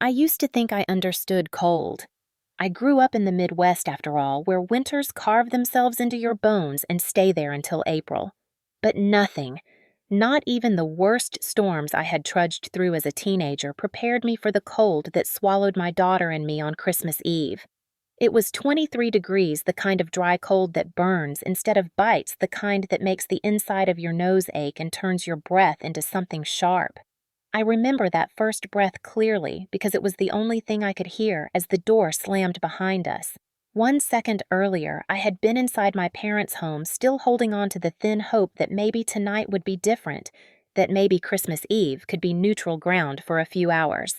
I used to think I understood cold. I grew up in the Midwest, after all, where winters carve themselves into your bones and stay there until April. But nothing, not even the worst storms I had trudged through as a teenager, prepared me for the cold that swallowed my daughter and me on Christmas Eve. It was 23 degrees, the kind of dry cold that burns instead of bites, the kind that makes the inside of your nose ache and turns your breath into something sharp. I remember that first breath clearly because it was the only thing I could hear as the door slammed behind us. 1 second earlier, I had been inside my parents' home, still holding on to the thin hope that maybe tonight would be different, that maybe Christmas Eve could be neutral ground for a few hours.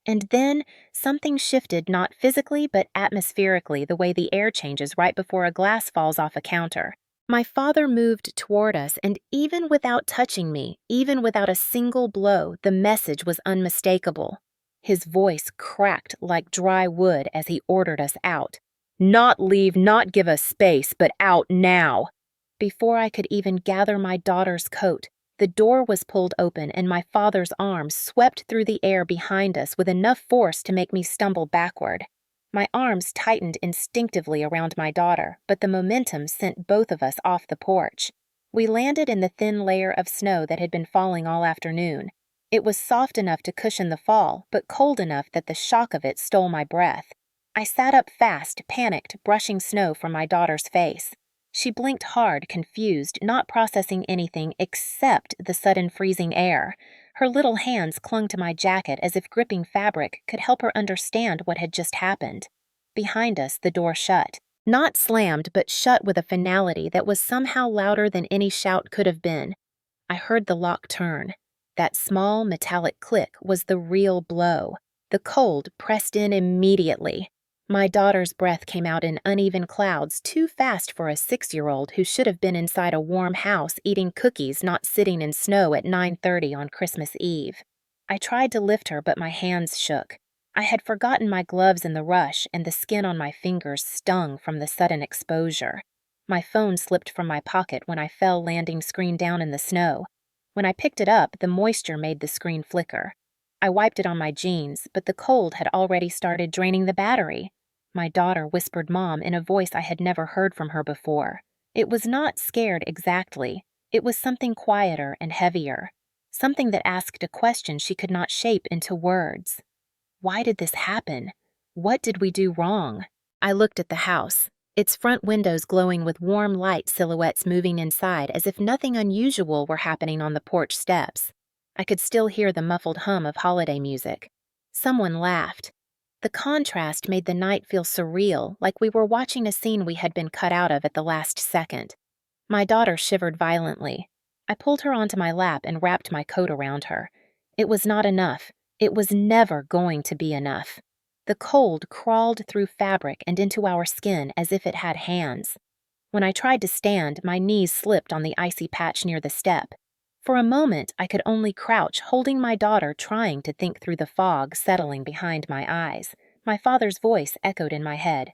And then, something shifted not physically but atmospherically, the way the air changes right before a glass falls off a counter. My father moved toward us, and even without touching me, even without a single blow, the message was unmistakable. His voice cracked like dry wood as he ordered us out. Not leave, not give us space, but out now. Before I could even gather my daughter's coat, the door was pulled open and my father's arm swept through the air behind us with enough force to make me stumble backward. My arms tightened instinctively around my daughter, but the momentum sent both of us off the porch. We landed in the thin layer of snow that had been falling all afternoon. It was soft enough to cushion the fall, but cold enough that the shock of it stole my breath. I sat up fast, panicked, brushing snow from my daughter's face. She blinked hard, confused, not processing anything except the sudden freezing air. Her little hands clung to my jacket as if gripping fabric could help her understand what had just happened. Behind us, the door shut. Not slammed, but shut with a finality that was somehow louder than any shout could have been. I heard the lock turn. That small, metallic click was the real blow. The cold pressed in immediately. My daughter's breath came out in uneven clouds, too fast for a 6-year-old who should have been inside a warm house eating cookies, not sitting in snow at 9:30 on Christmas Eve. I tried to lift her, but my hands shook. I had forgotten my gloves in the rush, and the skin on my fingers stung from the sudden exposure. My phone slipped from my pocket when I fell, landing screen down in the snow. When I picked it up, the moisture made the screen flicker. I wiped it on my jeans, but the cold had already started draining the battery. My daughter whispered Mom in a voice I had never heard from her before. It was not scared exactly. It was something quieter and heavier. Something that asked a question she could not shape into words. Why did this happen? What did we do wrong? I looked at the house, its front windows glowing with warm light silhouettes moving inside as if nothing unusual were happening on the porch steps. I could still hear the muffled hum of holiday music. Someone laughed. The contrast made the night feel surreal, like we were watching a scene we had been cut out of at the last second. My daughter shivered violently. I pulled her onto my lap and wrapped my coat around her. It was not enough. It was never going to be enough. The cold crawled through fabric and into our skin as if it had hands. When I tried to stand, my knees slipped on the icy patch near the step. For a moment, I could only crouch, holding my daughter, trying to think through the fog settling behind my eyes. My father's voice echoed in my head.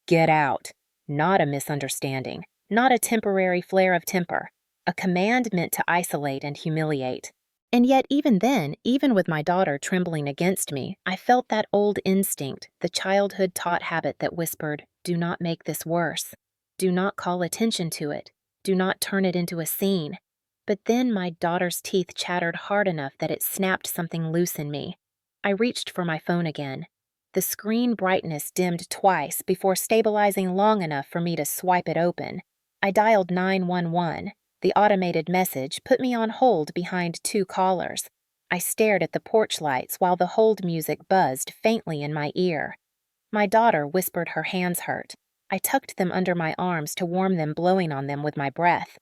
Get out. Not a misunderstanding. Not a temporary flare of temper. A command meant to isolate and humiliate. And yet even then, even with my daughter trembling against me, I felt that old instinct, the childhood-taught habit that whispered, do not make this worse. Do not call attention to it. Do not turn it into a scene. But then my daughter's teeth chattered hard enough that it snapped something loose in me. I reached for my phone again. The screen brightness dimmed twice before stabilizing long enough for me to swipe it open. I dialed 911. The automated message put me on hold behind 2 callers. I stared at the porch lights while the hold music buzzed faintly in my ear. My daughter whispered her hands hurt. I tucked them under my arms to warm them, blowing on them with my breath.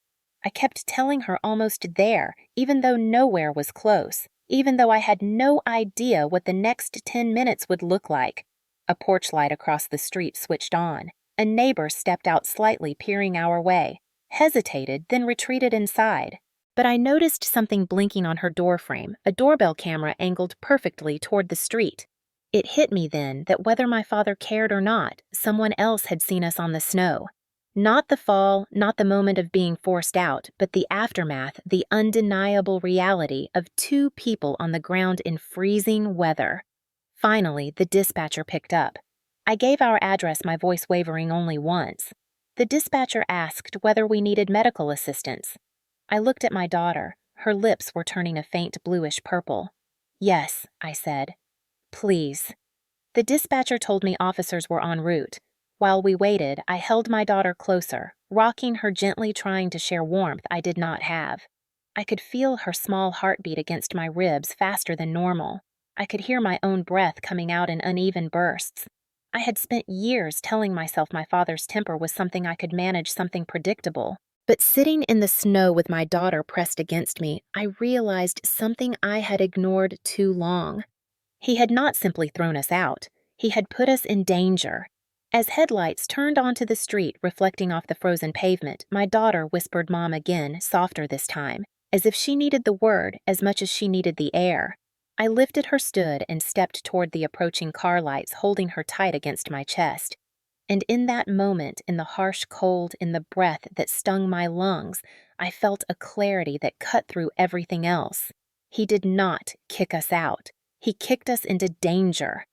I kept telling her almost there, even though nowhere was close, even though I had no idea what the next 10 minutes would look like. A porch light across the street switched on. A neighbor stepped out slightly, peering our way, hesitated, then retreated inside. But I noticed something blinking on her doorframe, a doorbell camera angled perfectly toward the street. It hit me then that whether my father cared or not, someone else had seen us on the snow. Not the fall, not the moment of being forced out, but the aftermath, the undeniable reality of 2 people on the ground in freezing weather. Finally, the dispatcher picked up. I gave our address, my voice wavering only once. The dispatcher asked whether we needed medical assistance. I looked at my daughter. Her lips were turning a faint bluish purple. Yes, I said. Please. The dispatcher told me officers were en route. While we waited, I held my daughter closer, rocking her gently, trying to share warmth I did not have. I could feel her small heartbeat against my ribs faster than normal. I could hear my own breath coming out in uneven bursts. I had spent years telling myself my father's temper was something I could manage, something predictable. But sitting in the snow with my daughter pressed against me, I realized something I had ignored too long. He had not simply thrown us out. He had put us in danger. As headlights turned onto the street, reflecting off the frozen pavement, my daughter whispered Mom again, softer this time, as if she needed the word as much as she needed the air. I lifted her, stood, and stepped toward the approaching car lights, holding her tight against my chest. And in that moment, in the harsh cold, in the breath that stung my lungs, I felt a clarity that cut through everything else. He did not kick us out. He kicked us into danger.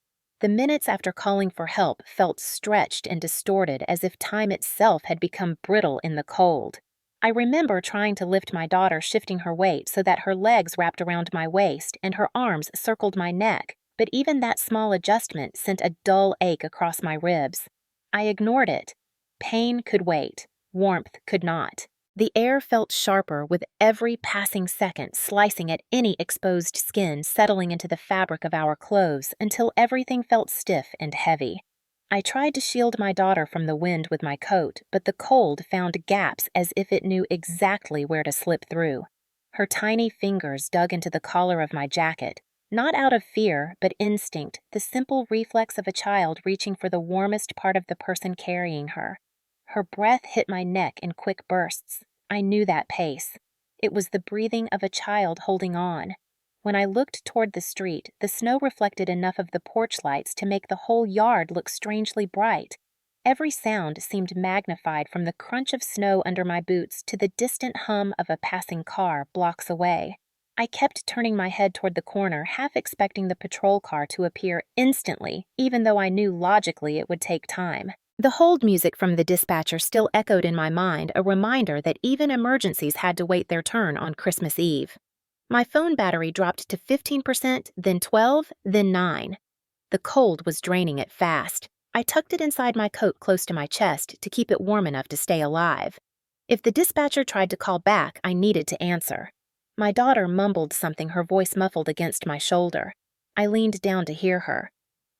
The minutes after calling for help felt stretched and distorted, as if time itself had become brittle in the cold. I remember trying to lift my daughter, shifting her weight so that her legs wrapped around my waist and her arms circled my neck, but even that small adjustment sent a dull ache across my ribs. I ignored it. Pain could wait. Warmth could not. The air felt sharper with every passing second, slicing at any exposed skin, settling into the fabric of our clothes until everything felt stiff and heavy. I tried to shield my daughter from the wind with my coat, but the cold found gaps as if it knew exactly where to slip through. Her tiny fingers dug into the collar of my jacket, not out of fear, but instinct, the simple reflex of a child reaching for the warmest part of the person carrying her. Her breath hit my neck in quick bursts. I knew that pace. It was the breathing of a child holding on. When I looked toward the street, the snow reflected enough of the porch lights to make the whole yard look strangely bright. Every sound seemed magnified, from the crunch of snow under my boots to the distant hum of a passing car blocks away. I kept turning my head toward the corner, half expecting the patrol car to appear instantly, even though I knew logically it would take time. The hold music from the dispatcher still echoed in my mind, a reminder that even emergencies had to wait their turn on Christmas Eve. My phone battery dropped to 15%, then 12, then 9. The cold was draining it fast. I tucked it inside my coat close to my chest to keep it warm enough to stay alive. If the dispatcher tried to call back, I needed to answer. My daughter mumbled something, her voice muffled against my shoulder. I leaned down to hear her.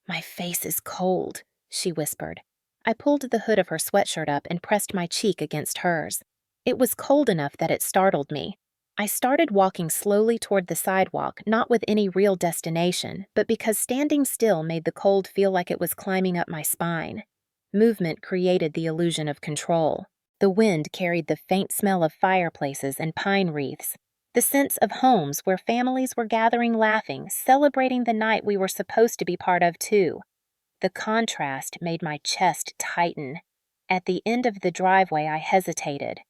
"My face is cold," she whispered. I pulled the hood of her sweatshirt up and pressed my cheek against hers. It was cold enough that it startled me. I started walking slowly toward the sidewalk, not with any real destination, but because standing still made the cold feel like it was climbing up my spine. Movement created the illusion of control. The wind carried the faint smell of fireplaces and pine wreaths, the sense of homes where families were gathering, laughing, celebrating the night we were supposed to be part of too. The contrast made my chest tighten. At the end of the driveway, I hesitated.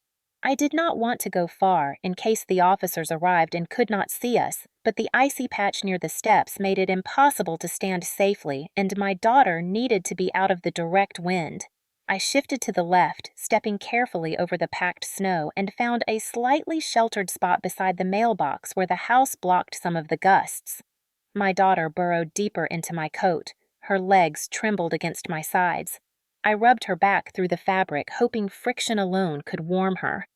I did not want to go far, in case the officers arrived and could not see us, but the icy patch near the steps made it impossible to stand safely, and my daughter needed to be out of the direct wind. I shifted to the left, stepping carefully over the packed snow, and found a slightly sheltered spot beside the mailbox where the house blocked some of the gusts. My daughter burrowed deeper into my coat. Her legs trembled against my sides. I rubbed her back through the fabric, hoping friction alone could warm her.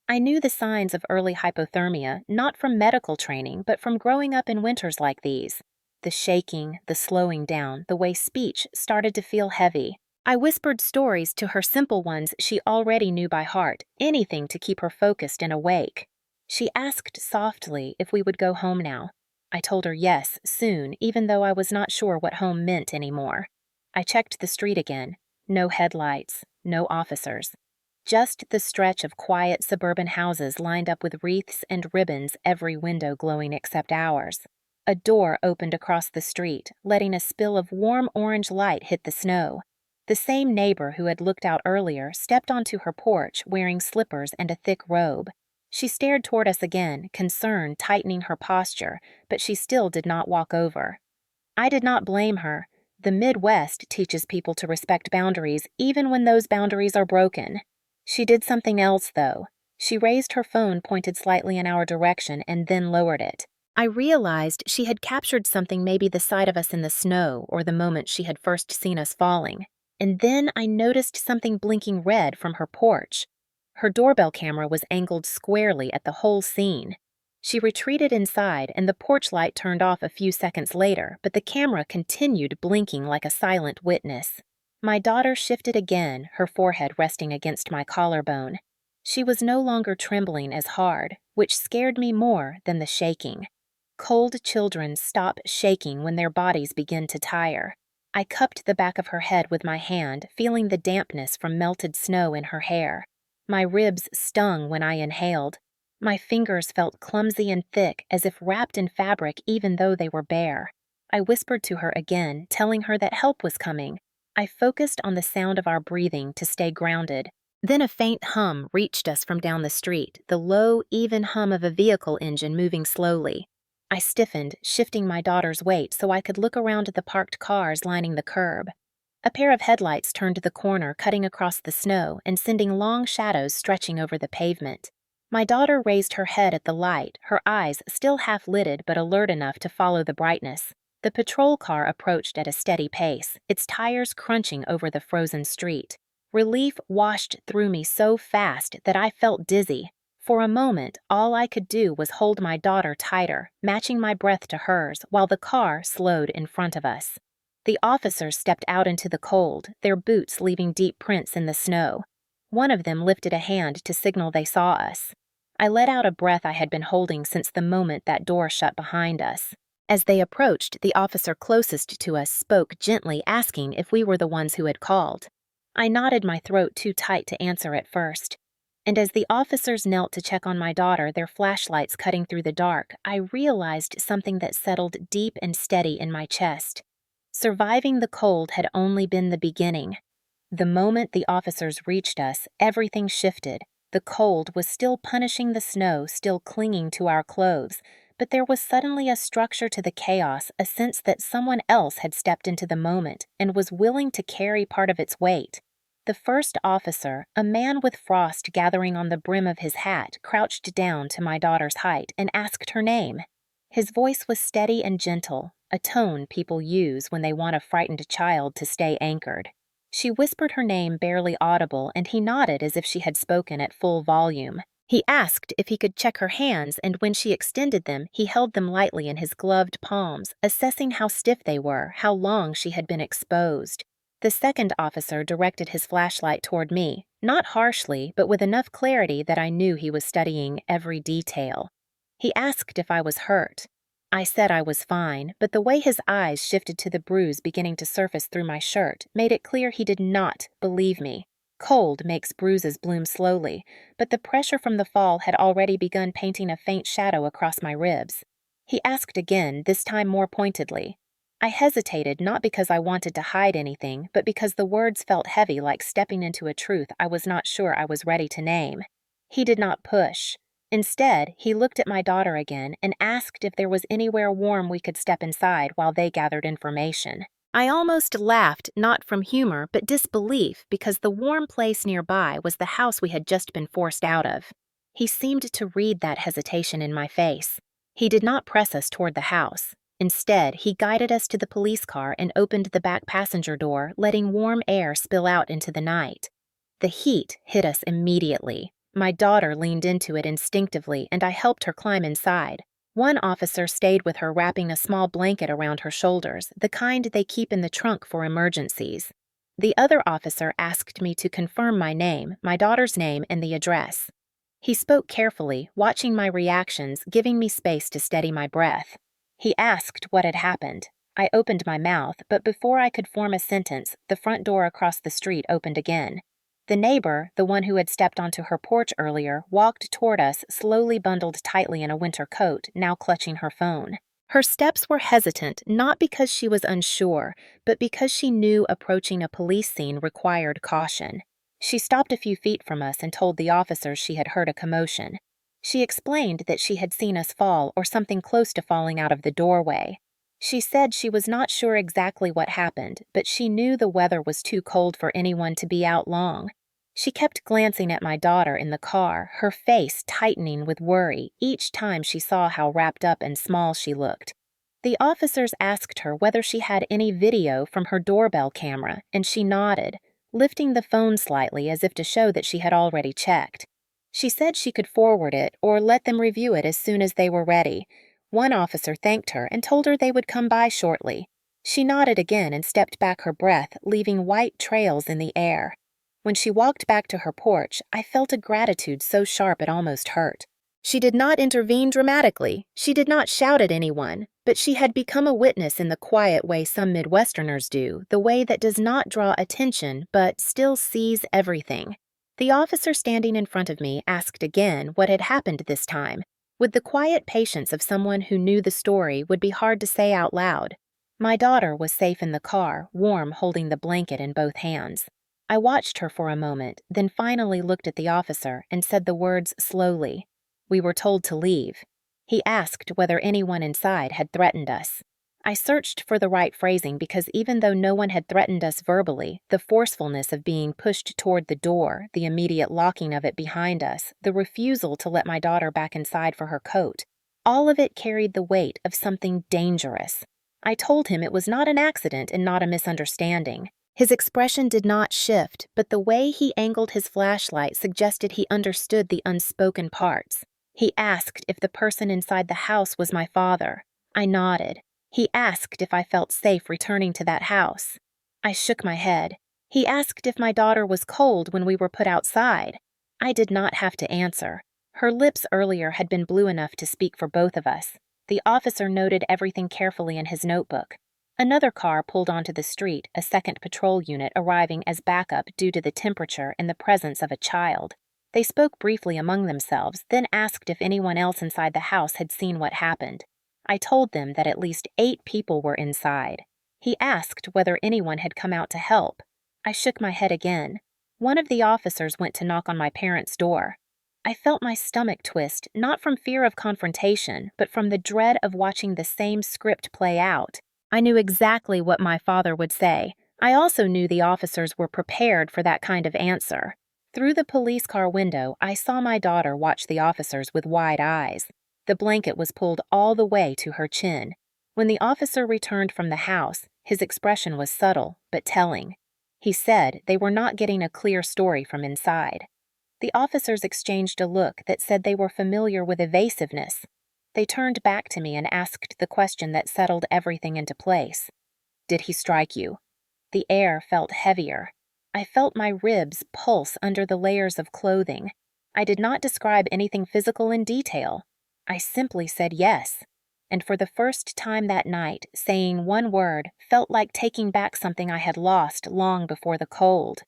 I knew the signs of early hypothermia, not from medical training, but from growing up in winters like these. The shaking, the slowing down, the way speech started to feel heavy. I whispered stories to her, simple ones she already knew by heart, anything to keep her focused and awake. She asked softly if we would go home now. I told her yes, soon, even though I was not sure what home meant anymore. I checked the street again. No headlights, no officers. Just the stretch of quiet suburban houses lined up with wreaths and ribbons, every window glowing except ours. A door opened across the street, letting a spill of warm orange light hit the snow. The same neighbor who had looked out earlier stepped onto her porch wearing slippers and a thick robe. She stared toward us again, concern tightening her posture, but she still did not walk over. I did not blame her. The Midwest teaches people to respect boundaries even when those boundaries are broken. She did something else, though. She raised her phone pointed slightly in our direction and then lowered it. I realized she had captured something, maybe the sight of us in the snow or the moment she had first seen us falling. And then I noticed something blinking red from her porch. Her doorbell camera was angled squarely at the whole scene. She retreated inside and the porch light turned off a few seconds later, but the camera continued blinking like a silent witness. My daughter shifted again, her forehead resting against my collarbone. She was no longer trembling as hard, which scared me more than the shaking. Cold children stop shaking when their bodies begin to tire. I cupped the back of her head with my hand, feeling the dampness from melted snow in her hair. My ribs stung when I inhaled. My fingers felt clumsy and thick, as if wrapped in fabric even though they were bare. I whispered to her again, telling her that help was coming. I focused on the sound of our breathing to stay grounded. Then a faint hum reached us from down the street, the low, even hum of a vehicle engine moving slowly. I stiffened, shifting my daughter's weight so I could look around at the parked cars lining the curb. A pair of headlights turned the corner, cutting across the snow and sending long shadows stretching over the pavement. My daughter raised her head at the light, her eyes still half-lidded but alert enough to follow the brightness. The patrol car approached at a steady pace, its tires crunching over the frozen street. Relief washed through me so fast that I felt dizzy. For a moment, all I could do was hold my daughter tighter, matching my breath to hers, while the car slowed in front of us. The officers stepped out into the cold, their boots leaving deep prints in the snow. One of them lifted a hand to signal they saw us. I let out a breath I had been holding since the moment that door shut behind us. As they approached, the officer closest to us spoke gently, asking if we were the ones who had called. I knotted my throat too tight to answer at first. And as the officers knelt to check on my daughter, their flashlights cutting through the dark, I realized something that settled deep and steady in my chest. Surviving the cold had only been the beginning. The moment the officers reached us, everything shifted. The cold was still punishing the snow, still clinging to our clothes, but there was suddenly a structure to the chaos, a sense that someone else had stepped into the moment and was willing to carry part of its weight. The first officer, a man with frost gathering on the brim of his hat, crouched down to my daughter's height and asked her name. His voice was steady and gentle, a tone people use when they want a frightened child to stay anchored. She whispered her name barely audible, and he nodded as if she had spoken at full volume. He asked if he could check her hands, and when she extended them, he held them lightly in his gloved palms, assessing how stiff they were, how long she had been exposed. The second officer directed his flashlight toward me, not harshly, but with enough clarity that I knew he was studying every detail. He asked if I was hurt. I said I was fine, but the way his eyes shifted to the bruise beginning to surface through my shirt made it clear he did not believe me. Cold makes bruises bloom slowly, but the pressure from the fall had already begun painting a faint shadow across my ribs. He asked again, this time more pointedly. I hesitated, not because I wanted to hide anything, but because the words felt heavy, like stepping into a truth I was not sure I was ready to name. He did not push. Instead, he looked at my daughter again and asked if there was anywhere warm we could step inside while they gathered information. I almost laughed, not from humor, but disbelief, because the warm place nearby was the house we had just been forced out of. He seemed to read that hesitation in my face. He did not press us toward the house. Instead, he guided us to the police car and opened the back passenger door, letting warm air spill out into the night. The heat hit us immediately. My daughter leaned into it instinctively, and I helped her climb inside. One officer stayed with her, wrapping a small blanket around her shoulders, the kind they keep in the trunk for emergencies. The other officer asked me to confirm my name, my daughter's name, and the address. He spoke carefully, watching my reactions, giving me space to steady my breath. He asked what had happened. I opened my mouth, but before I could form a sentence, the front door across the street opened again. The neighbor, the one who had stepped onto her porch earlier, walked toward us, slowly bundled tightly in a winter coat, now clutching her phone. Her steps were hesitant, not because she was unsure, but because she knew approaching a police scene required caution. She stopped a few feet from us and told the officers she had heard a commotion. She explained that she had seen us fall or something close to falling out of the doorway. She said she was not sure exactly what happened, but she knew the weather was too cold for anyone to be out long. She kept glancing at my daughter in the car, her face tightening with worry each time she saw how wrapped up and small she looked. The officers asked her whether she had any video from her doorbell camera, and she nodded, lifting the phone slightly as if to show that she had already checked. She said she could forward it or let them review it as soon as they were ready. One officer thanked her and told her they would come by shortly. She nodded again and stepped back her breath, leaving white trails in the air. When she walked back to her porch, I felt a gratitude so sharp it almost hurt. She did not intervene dramatically. She did not shout at anyone, but she had become a witness in the quiet way some Midwesterners do, the way that does not draw attention but still sees everything. The officer standing in front of me asked again what had happened this time. With the quiet patience of someone who knew the story would be hard to say out loud. My daughter was safe in the car, warm, holding the blanket in both hands. I watched her for a moment, then finally looked at the officer and said the words slowly. We were told to leave. He asked whether anyone inside had threatened us. I searched for the right phrasing because even though no one had threatened us verbally, the forcefulness of being pushed toward the door, the immediate locking of it behind us, the refusal to let my daughter back inside for her coat, all of it carried the weight of something dangerous. I told him it was not an accident and not a misunderstanding. His expression did not shift, but the way he angled his flashlight suggested he understood the unspoken parts. He asked if the person inside the house was my father. I nodded. He asked if I felt safe returning to that house. I shook my head. He asked if my daughter was cold when we were put outside. I did not have to answer. Her lips earlier had been blue enough to speak for both of us. The officer noted everything carefully in his notebook. Another car pulled onto the street, a second patrol unit arriving as backup due to the temperature and the presence of a child. They spoke briefly among themselves, then asked if anyone else inside the house had seen what happened. I told them that at least 8 people were inside. He asked whether anyone had come out to help. I shook my head again. One of the officers went to knock on my parents' door. I felt my stomach twist, not from fear of confrontation, but from the dread of watching the same script play out. I knew exactly what my father would say. I also knew the officers were prepared for that kind of answer. Through the police car window, I saw my daughter watch the officers with wide eyes. The blanket was pulled all the way to her chin. When the officer returned from the house, his expression was subtle, but telling. He said they were not getting a clear story from inside. The officers exchanged a look that said they were familiar with evasiveness. They turned back to me and asked the question that settled everything into place. Did he strike you? The air felt heavier. I felt my ribs pulse under the layers of clothing. I did not describe anything physical in detail. I simply said yes. And for the first time that night, saying one word felt like taking back something I had lost long before the cold.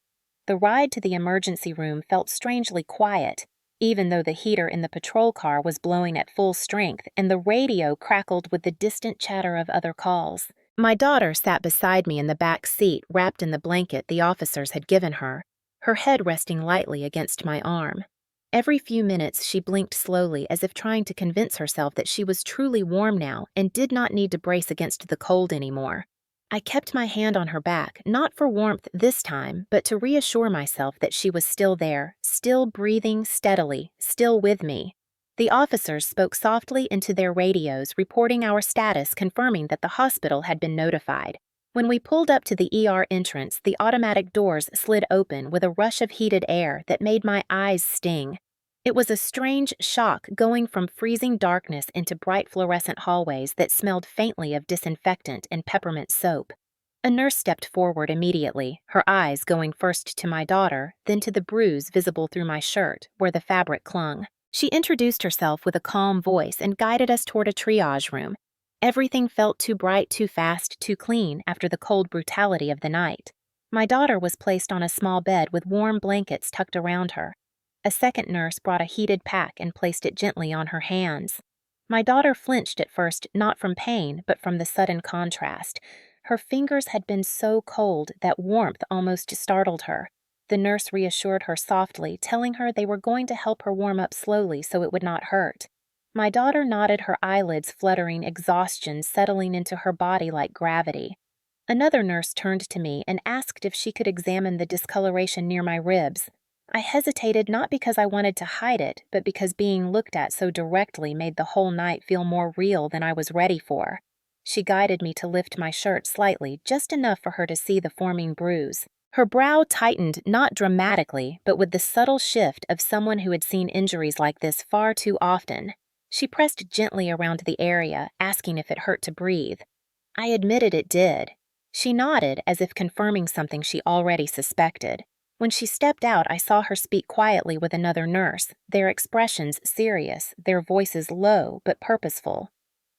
The ride to the emergency room felt strangely quiet, even though the heater in the patrol car was blowing at full strength and the radio crackled with the distant chatter of other calls. My daughter sat beside me in the back seat, wrapped in the blanket the officers had given her, her head resting lightly against my arm. Every few minutes she blinked slowly as if trying to convince herself that she was truly warm now and did not need to brace against the cold anymore. I kept my hand on her back, not for warmth this time, but to reassure myself that she was still there, still breathing steadily, still with me. The officers spoke softly into their radios, reporting our status, confirming that the hospital had been notified. When we pulled up to the ER entrance, the automatic doors slid open with a rush of heated air that made my eyes sting. It was a strange shock going from freezing darkness into bright fluorescent hallways that smelled faintly of disinfectant and peppermint soap. A nurse stepped forward immediately, her eyes going first to my daughter, then to the bruise visible through my shirt, where the fabric clung. She introduced herself with a calm voice and guided us toward a triage room. Everything felt too bright, too fast, too clean after the cold brutality of the night. My daughter was placed on a small bed with warm blankets tucked around her. A second nurse brought a heated pack and placed it gently on her hands. My daughter flinched at first, not from pain, but from the sudden contrast. Her fingers had been so cold that warmth almost startled her. The nurse reassured her softly, telling her they were going to help her warm up slowly so it would not hurt. My daughter nodded, her eyelids fluttering, exhaustion settling into her body like gravity. Another nurse turned to me and asked if she could examine the discoloration near my ribs. I hesitated, not because I wanted to hide it, but because being looked at so directly made the whole night feel more real than I was ready for. She guided me to lift my shirt slightly, just enough for her to see the forming bruise. Her brow tightened, not dramatically, but with the subtle shift of someone who had seen injuries like this far too often. She pressed gently around the area, asking if it hurt to breathe. I admitted it did. She nodded, as if confirming something she already suspected. When she stepped out, I saw her speak quietly with another nurse, their expressions serious, their voices low but purposeful.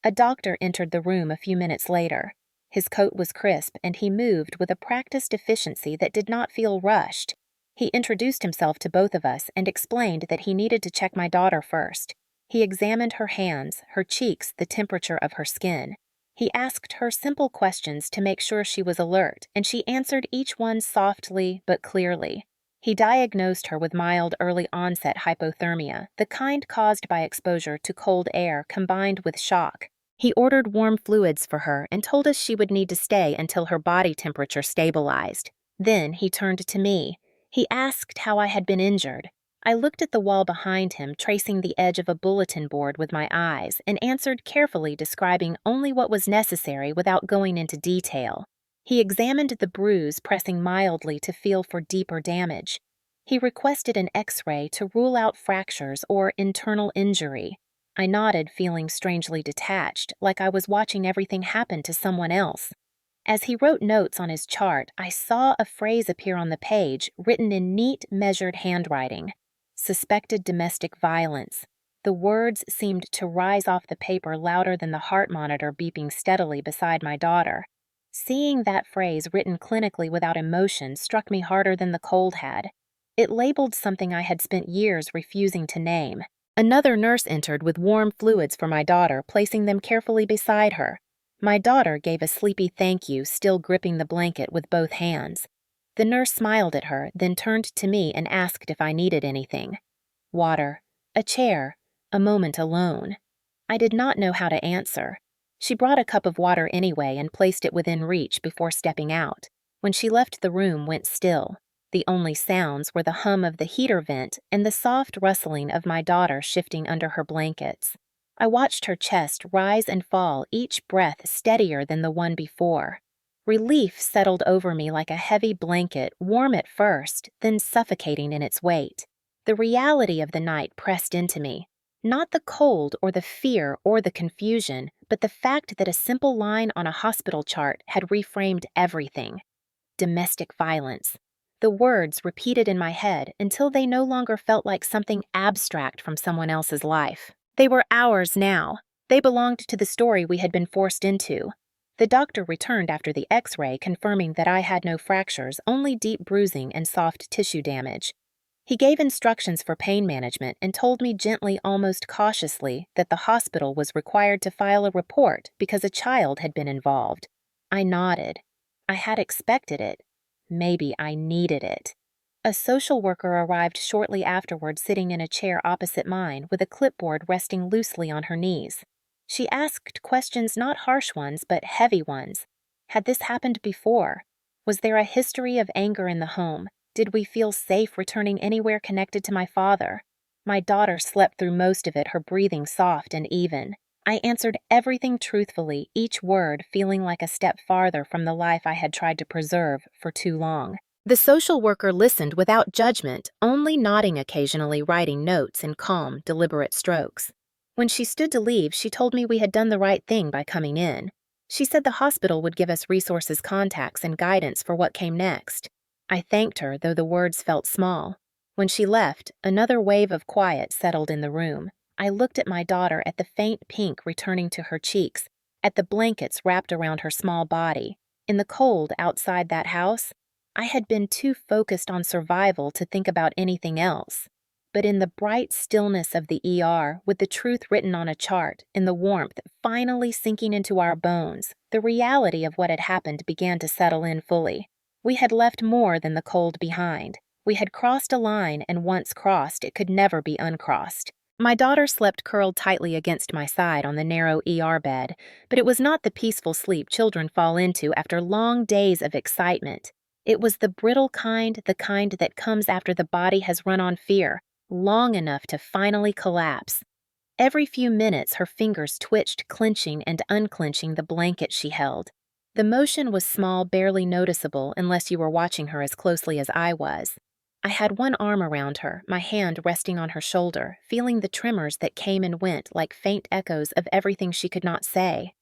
A doctor entered the room a few minutes later. His coat was crisp, and he moved with a practiced efficiency that did not feel rushed. He introduced himself to both of us and explained that he needed to check my daughter first. He examined her hands, her cheeks, the temperature of her skin. He asked her simple questions to make sure she was alert, and she answered each one softly but clearly. He diagnosed her with mild early-onset hypothermia, the kind caused by exposure to cold air combined with shock. He ordered warm fluids for her and told us she would need to stay until her body temperature stabilized. Then he turned to me. He asked how I had been injured. I looked at the wall behind him, tracing the edge of a bulletin board with my eyes, and answered carefully, describing only what was necessary without going into detail. He examined the bruise, pressing mildly to feel for deeper damage. He requested an X-ray to rule out fractures or internal injury. I nodded, feeling strangely detached, like I was watching everything happen to someone else. As he wrote notes on his chart, I saw a phrase appear on the page, written in neat, measured handwriting. Suspected domestic violence. The words seemed to rise off the paper louder than the heart monitor beeping steadily beside my daughter. Seeing that phrase written clinically without emotion struck me harder than the cold had. It labeled something I had spent years refusing to name. Another nurse entered with warm fluids for my daughter, placing them carefully beside her. My daughter gave a sleepy thank you, still gripping the blanket with both hands. The nurse smiled at her, then turned to me and asked if I needed anything. Water, a chair, a moment alone. I did not know how to answer. She brought a cup of water anyway and placed it within reach before stepping out. When she left, the room went still. The only sounds were the hum of the heater vent and the soft rustling of my daughter shifting under her blankets. I watched her chest rise and fall, each breath steadier than the one before. Relief settled over me like a heavy blanket, warm at first, then suffocating in its weight. The reality of the night pressed into me. Not the cold or the fear or the confusion, but the fact that a simple line on a hospital chart had reframed everything. Domestic violence. The words repeated in my head until they no longer felt like something abstract from someone else's life. They were ours now. They belonged to the story we had been forced into. The doctor returned after the X-ray, confirming that I had no fractures, only deep bruising and soft tissue damage. He gave instructions for pain management and told me gently, almost cautiously, that the hospital was required to file a report because a child had been involved. I nodded. I had expected it. Maybe I needed it. A social worker arrived shortly afterward, sitting in a chair opposite mine with a clipboard resting loosely on her knees. She asked questions, not harsh ones, but heavy ones. Had this happened before? Was there a history of anger in the home? Did we feel safe returning anywhere connected to my father? My daughter slept through most of it, her breathing soft and even. I answered everything truthfully, each word feeling like a step farther from the life I had tried to preserve for too long. The social worker listened without judgment, only nodding occasionally, writing notes in calm, deliberate strokes. When she stood to leave, she told me we had done the right thing by coming in. She said the hospital would give us resources, contacts, and guidance for what came next. I thanked her, though the words felt small. When she left, another wave of quiet settled in the room. I looked at my daughter, at the faint pink returning to her cheeks, at the blankets wrapped around her small body. In the cold outside that house, I had been too focused on survival to think about anything else. But in the bright stillness of the ER, with the truth written on a chart, in the warmth finally sinking into our bones, the reality of what had happened began to settle in fully. We had left more than the cold behind. We had crossed a line, and once crossed, it could never be uncrossed. My daughter slept curled tightly against my side on the narrow ER bed, but it was not the peaceful sleep children fall into after long days of excitement. It was the brittle kind, the kind that comes after the body has run on fear, long enough to finally collapse. Every few minutes, her fingers twitched, clenching and unclenching the blanket she held. The motion was small, barely noticeable unless you were watching her as closely as I was. I had one arm around her, my hand resting on her shoulder, feeling the tremors that came and went like faint echoes of everything she could not say.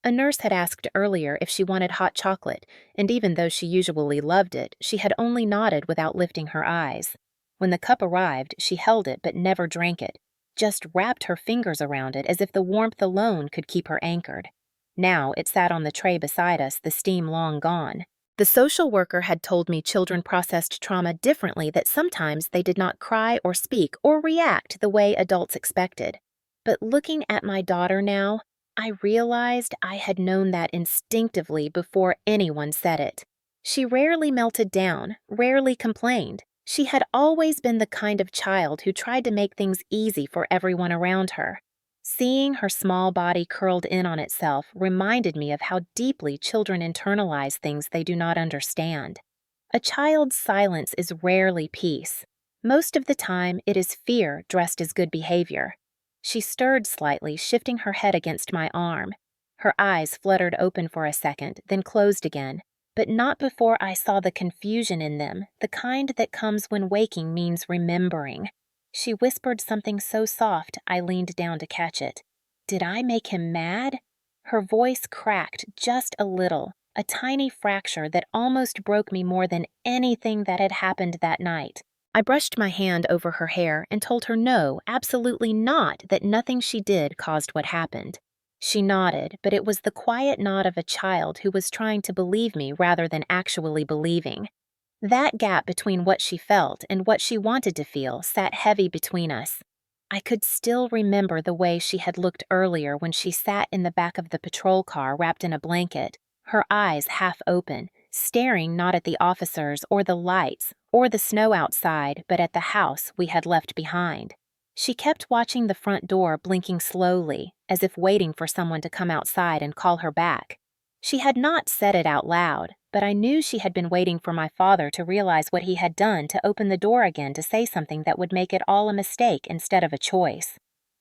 A nurse had asked earlier if she wanted hot chocolate, and even though she usually loved it, she had only nodded without lifting her eyes. When the cup arrived, she held it but never drank it, just wrapped her fingers around it as if the warmth alone could keep her anchored. Now it sat on the tray beside us, the steam long gone. The social worker had told me children processed trauma differently, that sometimes they did not cry or speak or react the way adults expected. But looking at my daughter now, I realized I had known that instinctively before anyone said it. She rarely melted down, rarely complained. She had always been the kind of child who tried to make things easy for everyone around her. Seeing her small body curled in on itself reminded me of how deeply children internalize things they do not understand. A child's silence is rarely peace. Most of the time, it is fear dressed as good behavior. She stirred slightly, shifting her head against my arm. Her eyes fluttered open for a second, then closed again, but not before I saw the confusion in them, the kind that comes when waking means remembering. She whispered something so soft I leaned down to catch it. Did I make him mad? Her voice cracked just a little, a tiny fracture that almost broke me more than anything that had happened that night. I brushed my hand over her hair and told her no, absolutely not, that nothing she did caused what happened. She nodded, but it was the quiet nod of a child who was trying to believe me rather than actually believing. That gap between what she felt and what she wanted to feel sat heavy between us. I could still remember the way she had looked earlier when she sat in the back of the patrol car wrapped in a blanket, her eyes half open, staring not at the officers or the lights or the snow outside, but at the house we had left behind. She kept watching the front door, blinking slowly, as if waiting for someone to come outside and call her back. She had not said it out loud, but I knew she had been waiting for my father to realize what he had done, to open the door again to say something that would make it all a mistake instead of a choice.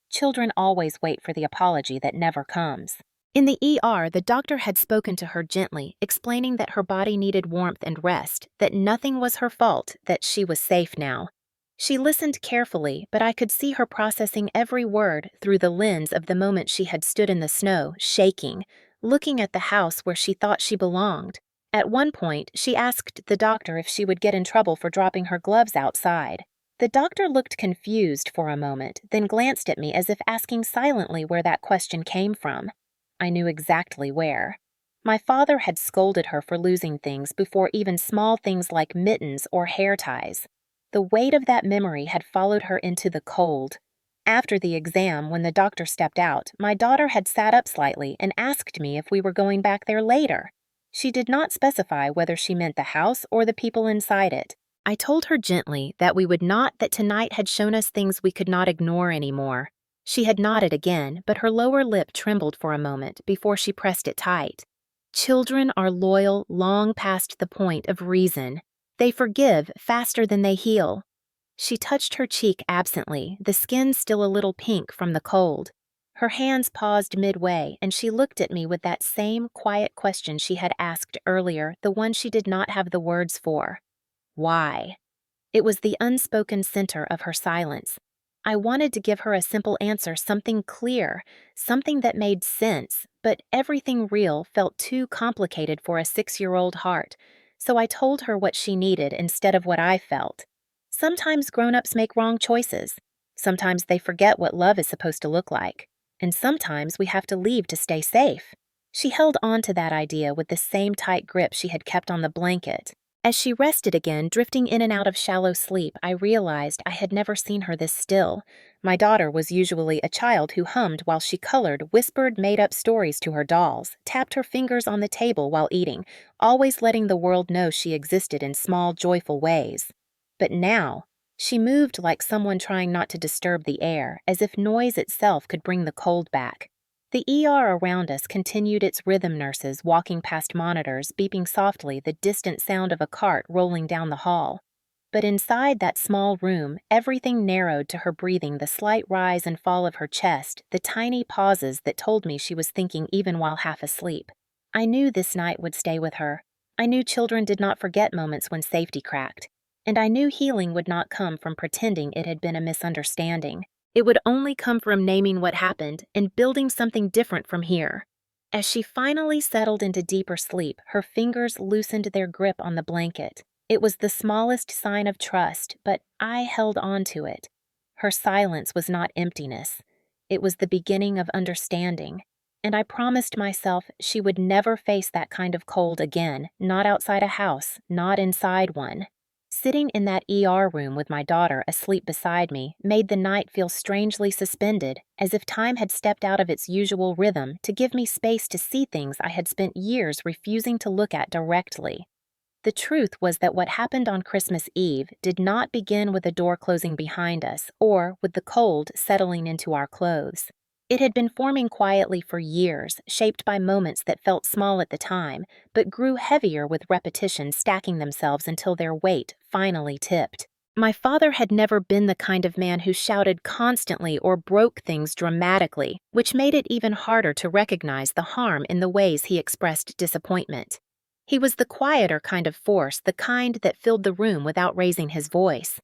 Children always wait for the apology that never comes. In the ER, the doctor had spoken to her gently, explaining that her body needed warmth and rest, that nothing was her fault, that she was safe now. She listened carefully, but I could see her processing every word through the lens of the moment she had stood in the snow, shaking, looking at the house where she thought she belonged. At one point, she asked the doctor if she would get in trouble for dropping her gloves outside. The doctor looked confused for a moment, then glanced at me as if asking silently where that question came from. I knew exactly where. My father had scolded her for losing things before, even small things like mittens or hair ties. The weight of that memory had followed her into the cold. After the exam, when the doctor stepped out, my daughter had sat up slightly and asked me if we were going back there later. She did not specify whether she meant the house or the people inside it. I told her gently that we would not, that tonight had shown us things we could not ignore anymore. She had nodded again, but her lower lip trembled for a moment before she pressed it tight. Children are loyal long past the point of reason. They forgive faster than they heal. She touched her cheek absently, the skin still a little pink from the cold. Her hands paused midway, and she looked at me with that same quiet question she had asked earlier, the one she did not have the words for. Why? It was the unspoken center of her silence. I wanted to give her a simple answer, something clear, something that made sense, but everything real felt too complicated for a 6-year-old heart, so I told her what she needed instead of what I felt. Sometimes grown-ups make wrong choices. Sometimes they forget what love is supposed to look like. And sometimes we have to leave to stay safe. She held on to that idea with the same tight grip she had kept on the blanket. As she rested again, drifting in and out of shallow sleep, I realized I had never seen her this still. My daughter was usually a child who hummed while she colored, whispered made-up stories to her dolls, tapped her fingers on the table while eating, always letting the world know she existed in small, joyful ways. But now, She moved like someone trying not to disturb the air, as if noise itself could bring the cold back. The ER around us continued its rhythm nurses walking past monitors, beeping softly the distant sound of a cart rolling down the hall. But inside that small room, everything narrowed to her breathing, the slight rise and fall of her chest, the tiny pauses that told me she was thinking even while half asleep. I knew this night would stay with her. I knew children did not forget moments when safety cracked. And I knew healing would not come from pretending it had been a misunderstanding. It would only come from naming what happened and building something different from here. As she finally settled into deeper sleep, her fingers loosened their grip on the blanket. It was the smallest sign of trust, but I held on to it. Her silence was not emptiness. It was the beginning of understanding. And I promised myself she would never face that kind of cold again, not outside a house, not inside one. Sitting in that ER room with my daughter asleep beside me made the night feel strangely suspended, as if time had stepped out of its usual rhythm to give me space to see things I had spent years refusing to look at directly. The truth was that what happened on Christmas Eve did not begin with a door closing behind us or with the cold settling into our clothes. It had been forming quietly for years, shaped by moments that felt small at the time, but grew heavier with repetition, stacking themselves until their weight finally tipped. My father had never been the kind of man who shouted constantly or broke things dramatically, which made it even harder to recognize the harm in the ways he expressed disappointment. He was the quieter kind of force, the kind that filled the room without raising his voice.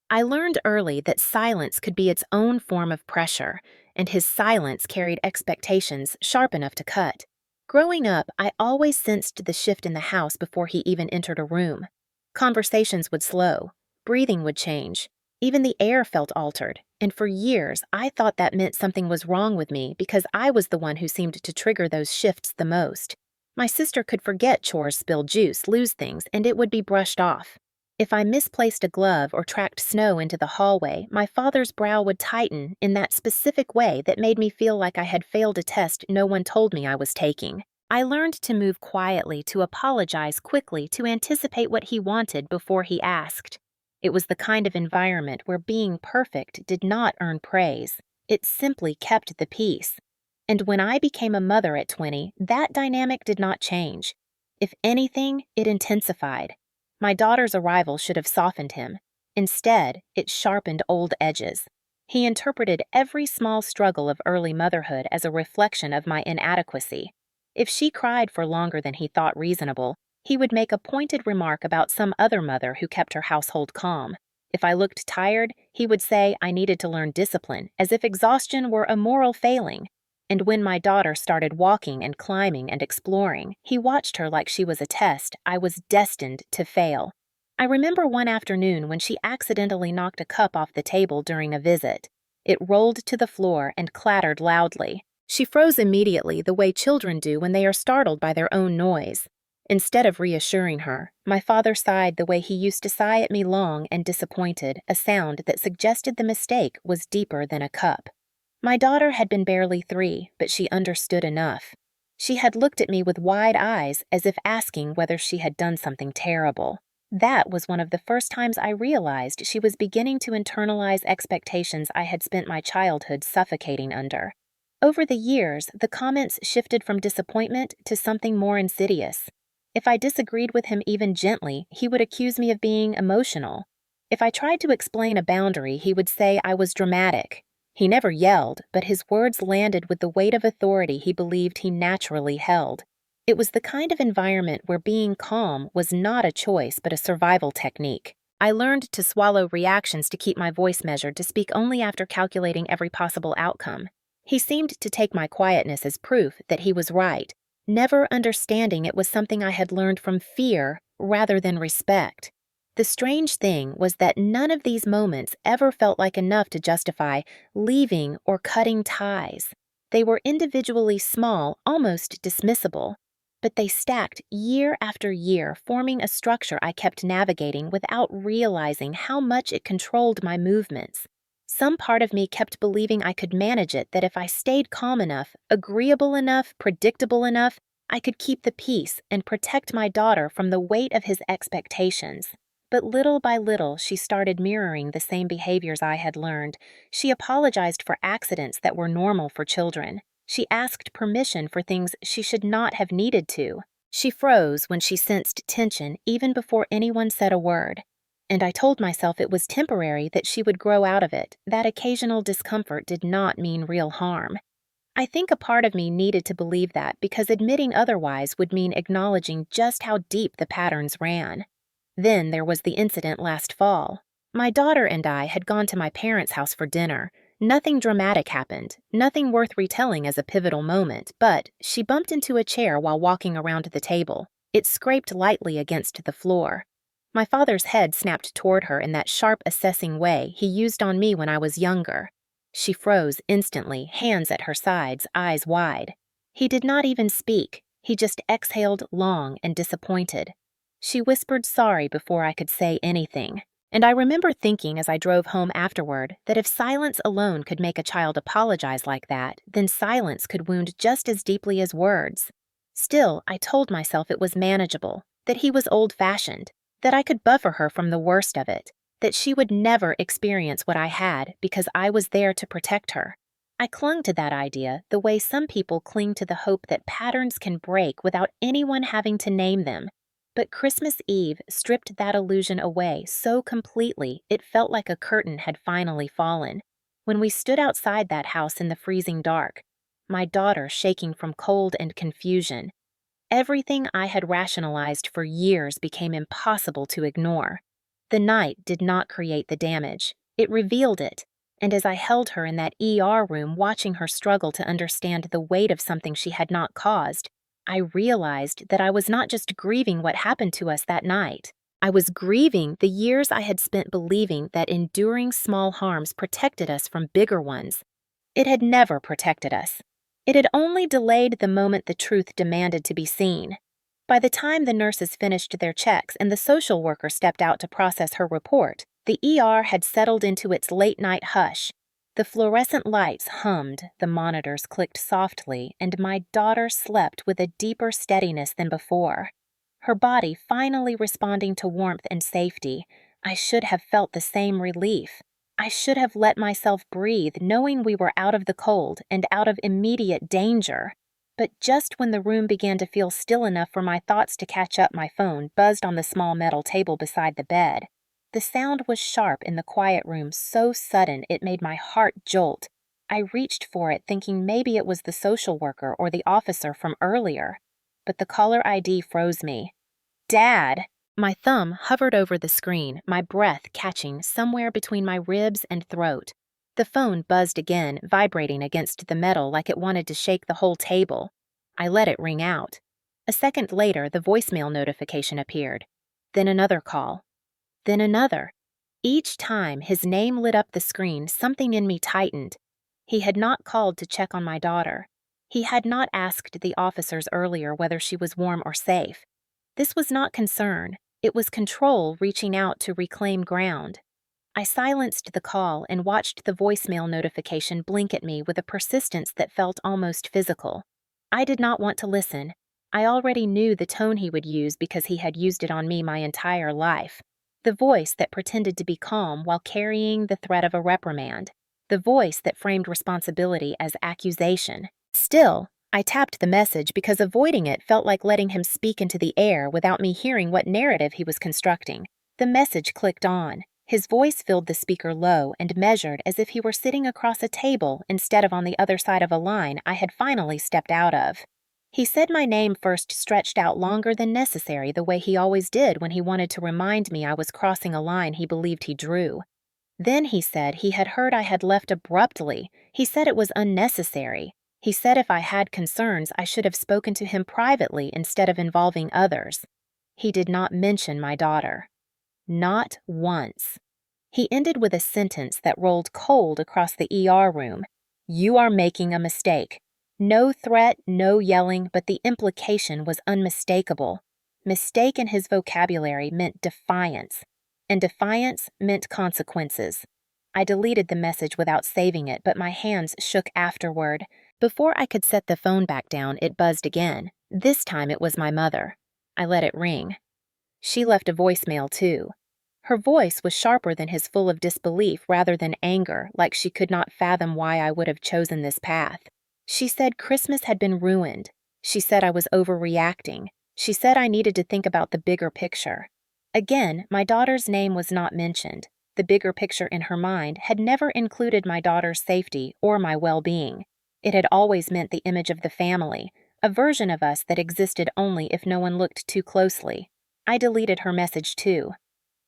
I learned early that silence could be its own form of pressure, and his silence carried expectations sharp enough to cut. Growing up, I always sensed the shift in the house before he even entered a room. Conversations would slow, breathing would change, even the air felt altered, and for years I thought that meant something was wrong with me because I was the one who seemed to trigger those shifts the most. My sister could forget chores, spill juice, lose things, and it would be brushed off. If I misplaced a glove or tracked snow into the hallway, my father's brow would tighten in that specific way that made me feel like I had failed a test no one told me I was taking. I learned to move quietly, to apologize quickly, to anticipate what he wanted before he asked. It was the kind of environment where being perfect did not earn praise. It simply kept the peace. And when I became a mother at 20, that dynamic did not change. If anything, it intensified. My daughter's arrival should have softened him. Instead, it sharpened old edges. He interpreted every small struggle of early motherhood as a reflection of my inadequacy. If she cried for longer than he thought reasonable, he would make a pointed remark about some other mother who kept her household calm. If I looked tired, he would say I needed to learn discipline, as if exhaustion were a moral failing. And when my daughter started walking and climbing and exploring, he watched her like she was a test I was destined to fail. I remember one afternoon when she accidentally knocked a cup off the table during a visit. It rolled to the floor and clattered loudly. She froze immediately, the way children do when they are startled by their own noise. Instead of reassuring her, my father sighed the way he used to sigh at me, long and disappointed, a sound that suggested the mistake was deeper than a cup. My daughter had been barely 3, but she understood enough. She had looked at me with wide eyes as if asking whether she had done something terrible. That was one of the first times I realized she was beginning to internalize expectations I had spent my childhood suffocating under. Over the years, the comments shifted from disappointment to something more insidious. If I disagreed with him even gently, he would accuse me of being emotional. If I tried to explain a boundary, he would say I was dramatic. He never yelled, but his words landed with the weight of authority he believed he naturally held. It was the kind of environment where being calm was not a choice but a survival technique. I learned to swallow reactions, to keep my voice measured, to speak only after calculating every possible outcome. He seemed to take my quietness as proof that he was right, never understanding it was something I had learned from fear rather than respect. The strange thing was that none of these moments ever felt like enough to justify leaving or cutting ties. They were individually small, almost dismissible, but they stacked year after year, forming a structure I kept navigating without realizing how much it controlled my movements. Some part of me kept believing I could manage it, that if I stayed calm enough, agreeable enough, predictable enough, I could keep the peace and protect my daughter from the weight of his expectations. But little by little, she started mirroring the same behaviors I had learned. She apologized for accidents that were normal for children. She asked permission for things she should not have needed to. She froze when she sensed tension even before anyone said a word. And I told myself it was temporary, that she would grow out of it, that occasional discomfort did not mean real harm. I think a part of me needed to believe that, because admitting otherwise would mean acknowledging just how deep the patterns ran. Then there was the incident last fall. My daughter and I had gone to my parents' house for dinner. Nothing dramatic happened, nothing worth retelling as a pivotal moment, but she bumped into a chair while walking around the table. It scraped lightly against the floor. My father's head snapped toward her in that sharp, assessing way he used on me when I was younger. She froze instantly, hands at her sides, eyes wide. He did not even speak. He just exhaled long and disappointed. She whispered sorry before I could say anything. And I remember thinking as I drove home afterward that if silence alone could make a child apologize like that, then silence could wound just as deeply as words. Still, I told myself it was manageable, that he was old-fashioned, that I could buffer her from the worst of it, that she would never experience what I had because I was there to protect her. I clung to that idea the way some people cling to the hope that patterns can break without anyone having to name them. But Christmas Eve stripped that illusion away so completely it felt like a curtain had finally fallen. When we stood outside that house in the freezing dark, my daughter shaking from cold and confusion, everything I had rationalized for years became impossible to ignore. The night did not create the damage. It revealed it. And as I held her in that ER room watching her struggle to understand the weight of something she had not caused, I realized that I was not just grieving what happened to us that night. I was grieving the years I had spent believing that enduring small harms protected us from bigger ones. It had never protected us. It had only delayed the moment the truth demanded to be seen. By the time the nurses finished their checks and the social worker stepped out to process her report, the ER had settled into its late-night hush. The fluorescent lights hummed, the monitors clicked softly, and my daughter slept with a deeper steadiness than before. Her body finally responding to warmth and safety. I should have felt the same relief. I should have let myself breathe, knowing we were out of the cold and out of immediate danger. But just when the room began to feel still enough for my thoughts to catch up, my phone buzzed on the small metal table beside the bed. The sound was sharp in the quiet room, so sudden it made my heart jolt. I reached for it, thinking maybe it was the social worker or the officer from earlier. But the caller ID froze me. Dad! My thumb hovered over the screen, my breath catching somewhere between my ribs and throat. The phone buzzed again, vibrating against the metal like it wanted to shake the whole table. I let it ring out. A second later, the voicemail notification appeared. Then another call. Then another. Each time his name lit up the screen, something in me tightened. He had not called to check on my daughter. He had not asked the officers earlier whether she was warm or safe. This was not concern. It was control reaching out to reclaim ground. I silenced the call and watched the voicemail notification blink at me with a persistence that felt almost physical. I did not want to listen. I already knew the tone he would use because he had used it on me my entire life. The voice that pretended to be calm while carrying the threat of a reprimand. The voice that framed responsibility as accusation. Still, I tapped the message because avoiding it felt like letting him speak into the air without me hearing what narrative he was constructing. The message clicked on. His voice filled the speaker low and measured as if he were sitting across a table instead of on the other side of a line I had finally stepped out of. He said my name first stretched out longer than necessary, the way he always did when he wanted to remind me I was crossing a line he believed he drew. Then he said he had heard I had left abruptly. He said it was unnecessary. He said if I had concerns, I should have spoken to him privately instead of involving others. He did not mention my daughter. Not once. He ended with a sentence that rolled cold across the ER room. You are making a mistake. No threat, no yelling, but the implication was unmistakable. Mistake in his vocabulary meant defiance, and defiance meant consequences. I deleted the message without saving it, but my hands shook afterward. Before I could set the phone back down, it buzzed again. This time it was my mother. I let it ring. She left a voicemail, too. Her voice was sharper than his, full of disbelief rather than anger, like she could not fathom why I would have chosen this path. She said Christmas had been ruined. She said I was overreacting. She said I needed to think about the bigger picture. Again, my daughter's name was not mentioned. The bigger picture in her mind had never included my daughter's safety or my well-being. It had always meant the image of the family, a version of us that existed only if no one looked too closely. I deleted her message too.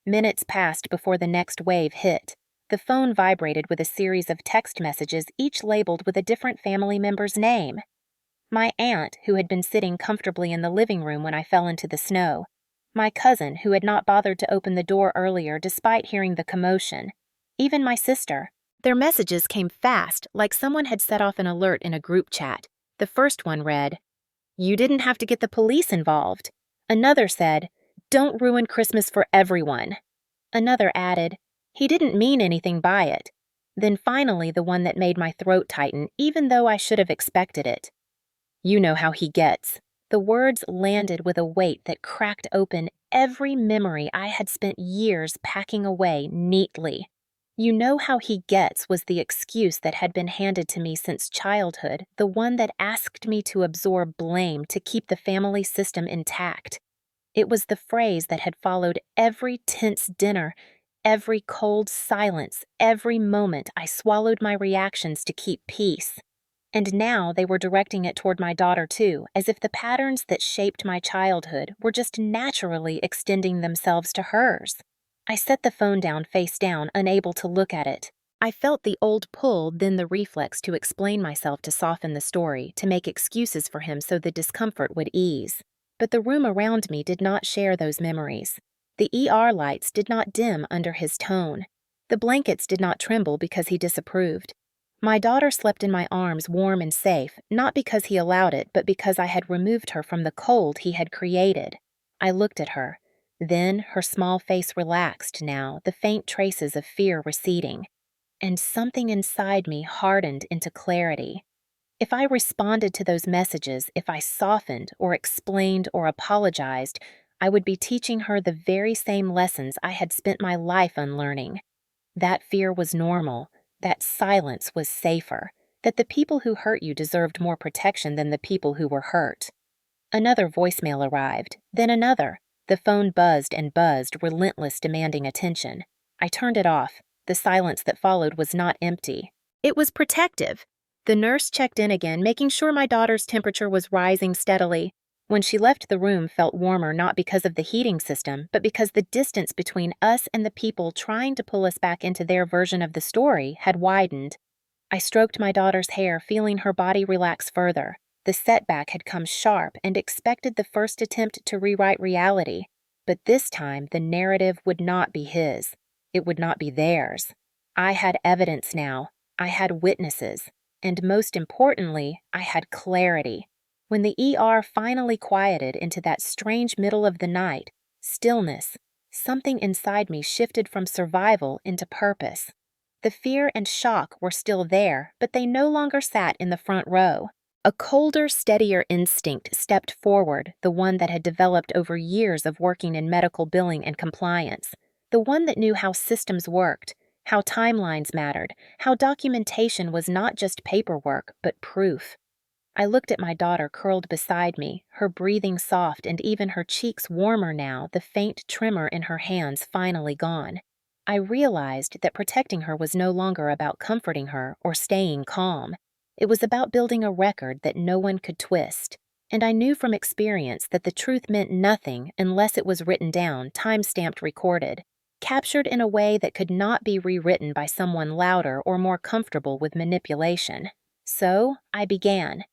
Minutes passed before the next wave hit. The phone vibrated with a series of text messages, each labeled with a different family member's name. My aunt, who had been sitting comfortably in the living room when I fell into the snow. My cousin, who had not bothered to open the door earlier despite hearing the commotion. Even my sister. Their messages came fast, like someone had set off an alert in a group chat. The first one read, "You didn't have to get the police involved." Another said, "Don't ruin Christmas for everyone." Another added, "He didn't mean anything by it." Then finally the one that made my throat tighten, even though I should have expected it. "You know how he gets." The words landed with a weight that cracked open every memory I had spent years packing away neatly. "You know how he gets" was the excuse that had been handed to me since childhood, the one that asked me to absorb blame to keep the family system intact. It was the phrase that had followed every tense dinner, every cold silence, every moment I swallowed my reactions to keep peace. And now they were directing it toward my daughter too, as if the patterns that shaped my childhood were just naturally extending themselves to hers. I set the phone down face down, unable to look at it. I felt the old pull, then the reflex to explain myself, to soften the story, to make excuses for him so the discomfort would ease. But the room around me did not share those memories. The ER lights did not dim under his tone. The blankets did not tremble because he disapproved. My daughter slept in my arms, warm and safe, not because he allowed it, but because I had removed her from the cold he had created. I looked at her. Then her small face relaxed now, the faint traces of fear receding. And something inside me hardened into clarity. If I responded to those messages, if I softened or explained or apologized, I would be teaching her the very same lessons I had spent my life unlearning. That fear was normal. That silence was safer, that the people who hurt you deserved more protection than the people who were hurt. Another voicemail arrived, then another. The phone buzzed and buzzed, relentless, demanding attention. I turned it off. The silence that followed was not empty. It was protective. The nurse checked in again, making sure my daughter's temperature was rising steadily. When she left, the room felt warmer, not because of the heating system, but because the distance between us and the people trying to pull us back into their version of the story had widened. I stroked my daughter's hair, feeling her body relax further. The setback had come sharp and expected the first attempt to rewrite reality. But this time, the narrative would not be his. It would not be theirs. I had evidence now. I had witnesses. And most importantly, I had clarity. When the ER finally quieted into that strange middle of the night, stillness, something inside me shifted from survival into purpose. The fear and shock were still there, but they no longer sat in the front row. A colder, steadier instinct stepped forward, the one that had developed over years of working in medical billing and compliance, the one that knew how systems worked, how timelines mattered, how documentation was not just paperwork, but proof. I looked at my daughter curled beside me, her breathing soft and even her cheeks warmer now, the faint tremor in her hands finally gone. I realized that protecting her was no longer about comforting her or staying calm. It was about building a record that no one could twist. And I knew from experience that the truth meant nothing unless it was written down, time-stamped, recorded, captured in a way that could not be rewritten by someone louder or more comfortable with manipulation. So I began.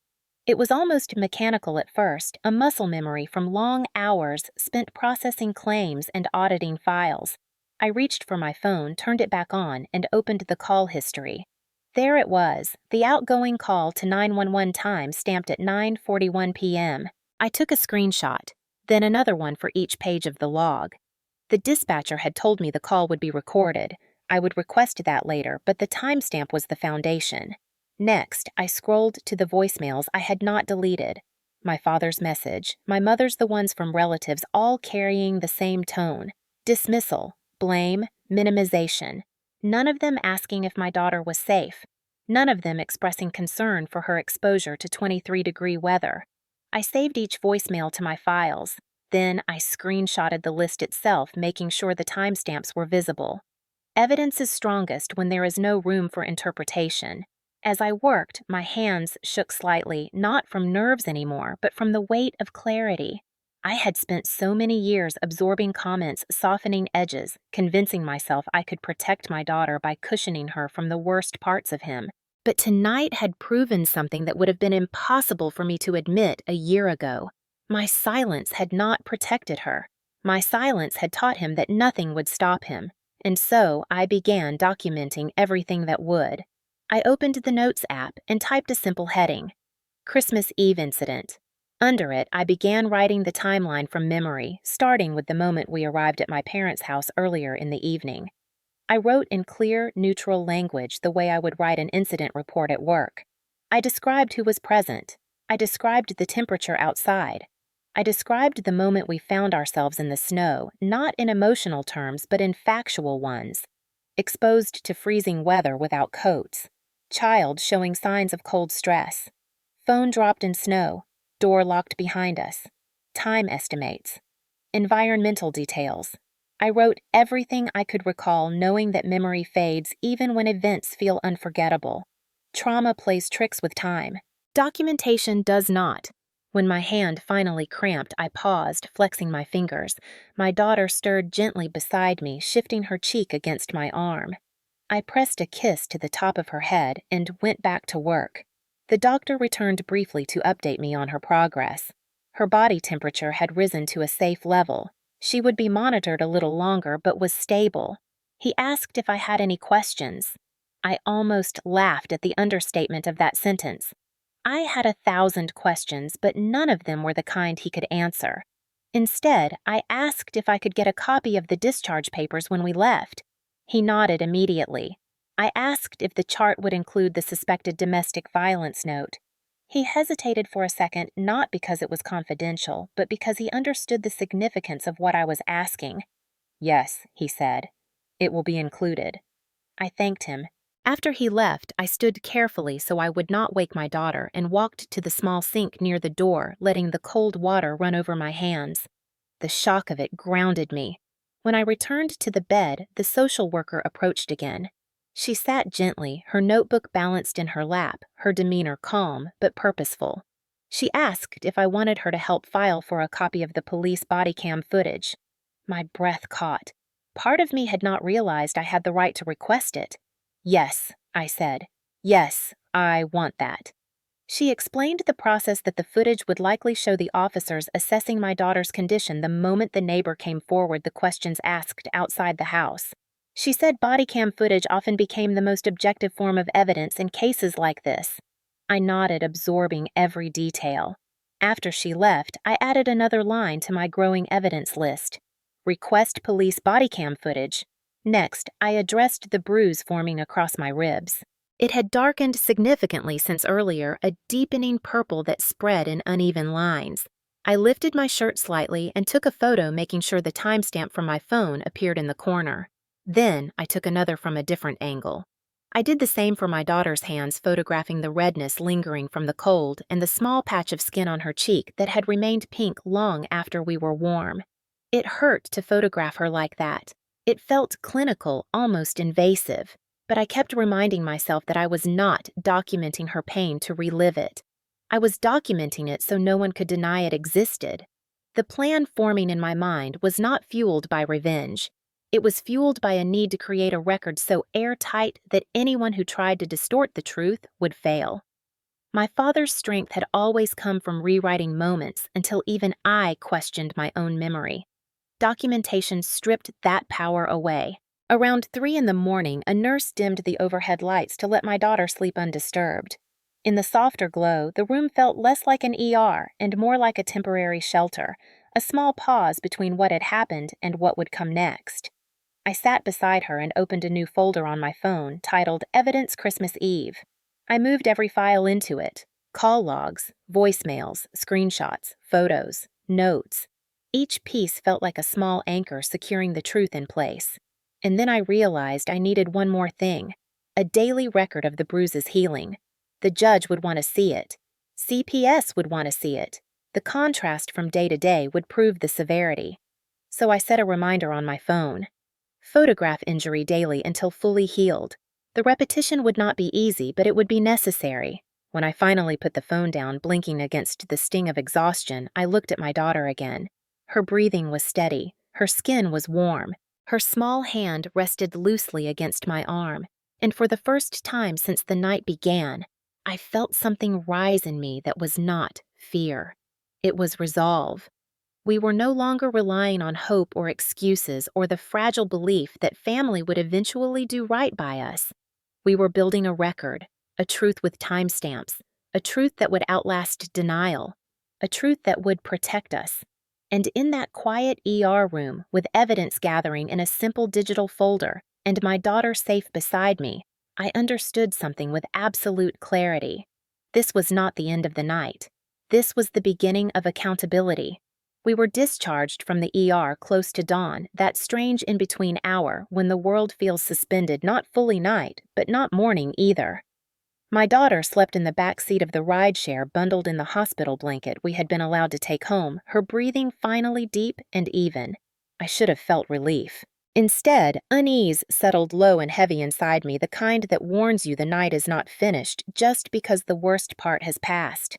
It was almost mechanical at first, a muscle memory from long hours spent processing claims and auditing files. I reached for my phone, turned it back on, and opened the call history. There it was, the outgoing call to 911 time stamped at 9:41 p.m. I took a screenshot, then another one for each page of the log. The dispatcher had told me the call would be recorded. I would request that later, but the timestamp was the foundation. Next, I scrolled to the voicemails I had not deleted. My father's message, my mother's, the ones from relatives, all carrying the same tone. Dismissal, blame, minimization. None of them asking if my daughter was safe. None of them expressing concern for her exposure to 23-degree weather. I saved each voicemail to my files. Then I screenshotted the list itself, making sure the timestamps were visible. Evidence is strongest when there is no room for interpretation. As I worked, my hands shook slightly, not from nerves anymore, but from the weight of clarity. I had spent so many years absorbing comments, softening edges, convincing myself I could protect my daughter by cushioning her from the worst parts of him. But tonight had proven something that would have been impossible for me to admit a year ago. My silence had not protected her. My silence had taught him that nothing would stop him. And so I began documenting everything that would. I opened the Notes app and typed a simple heading: Christmas Eve incident. Under it, I began writing the timeline from memory, starting with the moment we arrived at my parents' house earlier in the evening. I wrote in clear, neutral language the way I would write an incident report at work. I described who was present. I described the temperature outside. I described the moment we found ourselves in the snow, not in emotional terms, but in factual ones. Exposed to freezing weather without coats. Child showing signs of cold stress. Phone dropped in snow. Door locked behind us. Time estimates. Environmental details. I wrote everything I could recall, knowing that memory fades even when events feel unforgettable. Trauma plays tricks with time. Documentation does not. When my hand finally cramped, I paused, flexing my fingers. My daughter stirred gently beside me, shifting her cheek against my arm. I pressed a kiss to the top of her head and went back to work. The doctor returned briefly to update me on her progress. Her body temperature had risen to a safe level. She would be monitored a little longer, but was stable. He asked if I had any questions. I almost laughed at the understatement of that sentence. I had 1,000 questions, but none of them were the kind he could answer. Instead, I asked if I could get a copy of the discharge papers when we left. He nodded immediately. I asked if the chart would include the suspected domestic violence note. He hesitated for a second, not because it was confidential, but because he understood the significance of what I was asking. Yes, he said. It will be included. I thanked him. After he left, I stood carefully so I would not wake my daughter and walked to the small sink near the door, letting the cold water run over my hands. The shock of it grounded me. When I returned to the bed, the social worker approached again. She sat gently, her notebook balanced in her lap, her demeanor calm but purposeful. She asked if I wanted her to help file for a copy of the police body cam footage. My breath caught. Part of me had not realized I had the right to request it. Yes, I said. Yes, I want that. She explained the process, that the footage would likely show the officers assessing my daughter's condition the moment the neighbor came forward the questions asked outside the house. She said body cam footage often became the most objective form of evidence in cases like this. I nodded, absorbing every detail. After she left, I added another line to my growing evidence list. Request police body cam footage. Next, I addressed the bruise forming across my ribs. It had darkened significantly since earlier, a deepening purple that spread in uneven lines. I lifted my shirt slightly and took a photo, making sure the timestamp from my phone appeared in the corner. Then I took another from a different angle. I did the same for my daughter's hands, photographing the redness lingering from the cold and the small patch of skin on her cheek that had remained pink long after we were warm. It hurt to photograph her like that. It felt clinical, almost invasive, but I kept reminding myself that I was not documenting her pain to relive it. I was documenting it so no one could deny it existed. The plan forming in my mind was not fueled by revenge. It was fueled by a need to create a record so airtight that anyone who tried to distort the truth would fail. My father's strength had always come from rewriting moments until even I questioned my own memory. Documentation stripped that power away. Around 3 a.m, a nurse dimmed the overhead lights to let my daughter sleep undisturbed. In the softer glow, the room felt less like an ER and more like a temporary shelter, a small pause between what had happened and what would come next. I sat beside her and opened a new folder on my phone titled Evidence Christmas Eve. I moved every file into it: call logs, voicemails, screenshots, photos, notes. Each piece felt like a small anchor securing the truth in place. And then I realized I needed one more thing: a daily record of the bruises healing. The judge would want to see it. CPS would want to see it. The contrast from day to day would prove the severity. So I set a reminder on my phone. Photograph injury daily until fully healed. The repetition would not be easy, but it would be necessary. When I finally put the phone down, blinking against the sting of exhaustion, I looked at my daughter again. Her breathing was steady. Her skin was warm. Her small hand rested loosely against my arm, and for the first time since the night began, I felt something rise in me that was not fear. It was resolve. We were no longer relying on hope or excuses or the fragile belief that family would eventually do right by us. We were building a record, a truth with timestamps, a truth that would outlast denial, a truth that would protect us. And in that quiet ER room, with evidence gathering in a simple digital folder and my daughter safe beside me, I understood something with absolute clarity. This was not the end of the night. This was the beginning of accountability. We were discharged from the ER close to dawn, that strange in-between hour when the world feels suspended, not fully night, but not morning either. My daughter slept in the back seat of the rideshare, bundled in the hospital blanket we had been allowed to take home, her breathing finally deep and even. I should have felt relief. Instead, unease settled low and heavy inside me, the kind that warns you the night is not finished just because the worst part has passed.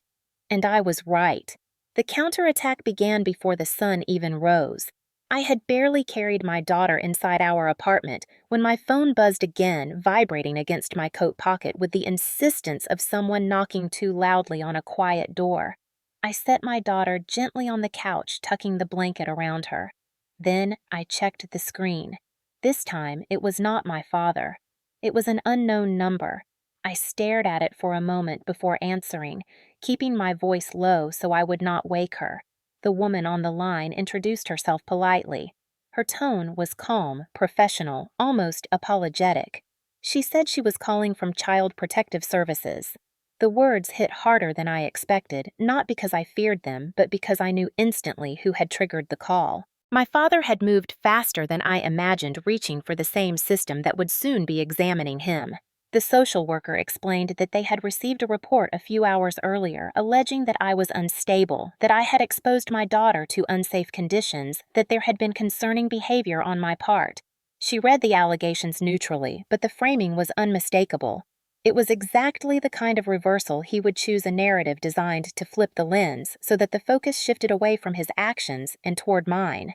And I was right. The counterattack began before the sun even rose. I had barely carried my daughter inside our apartment when my phone buzzed again, vibrating against my coat pocket with the insistence of someone knocking too loudly on a quiet door. I set my daughter gently on the couch, tucking the blanket around her. Then I checked the screen. This time it was not my father. It was an unknown number. I stared at it for a moment before answering, keeping my voice low so I would not wake her. The woman on the line introduced herself politely. Her tone was calm, professional, almost apologetic. She said she was calling from Child Protective Services. The words hit harder than I expected, not because I feared them, but because I knew instantly who had triggered the call. My father had moved faster than I imagined, reaching for the same system that would soon be examining him. The social worker explained that they had received a report a few hours earlier alleging that I was unstable, that I had exposed my daughter to unsafe conditions, that there had been concerning behavior on my part. She read the allegations neutrally, but the framing was unmistakable. It was exactly the kind of reversal he would choose, a narrative designed to flip the lens so that the focus shifted away from his actions and toward mine.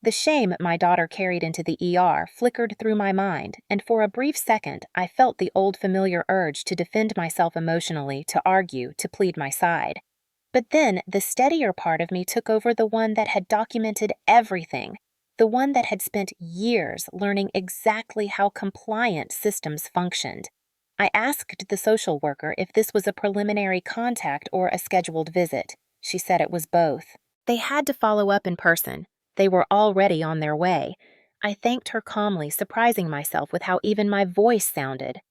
The shame my daughter carried into the ER flickered through my mind, and for a brief second I felt the old familiar urge to defend myself emotionally, to argue, to plead my side. But then the steadier part of me took over, the one that had documented everything, the one that had spent years learning exactly how compliant systems functioned. I asked the social worker if this was a preliminary contact or a scheduled visit. She said it was both. They had to follow up in person. They were already on their way. I thanked her calmly, surprising myself with how even my voice sounded.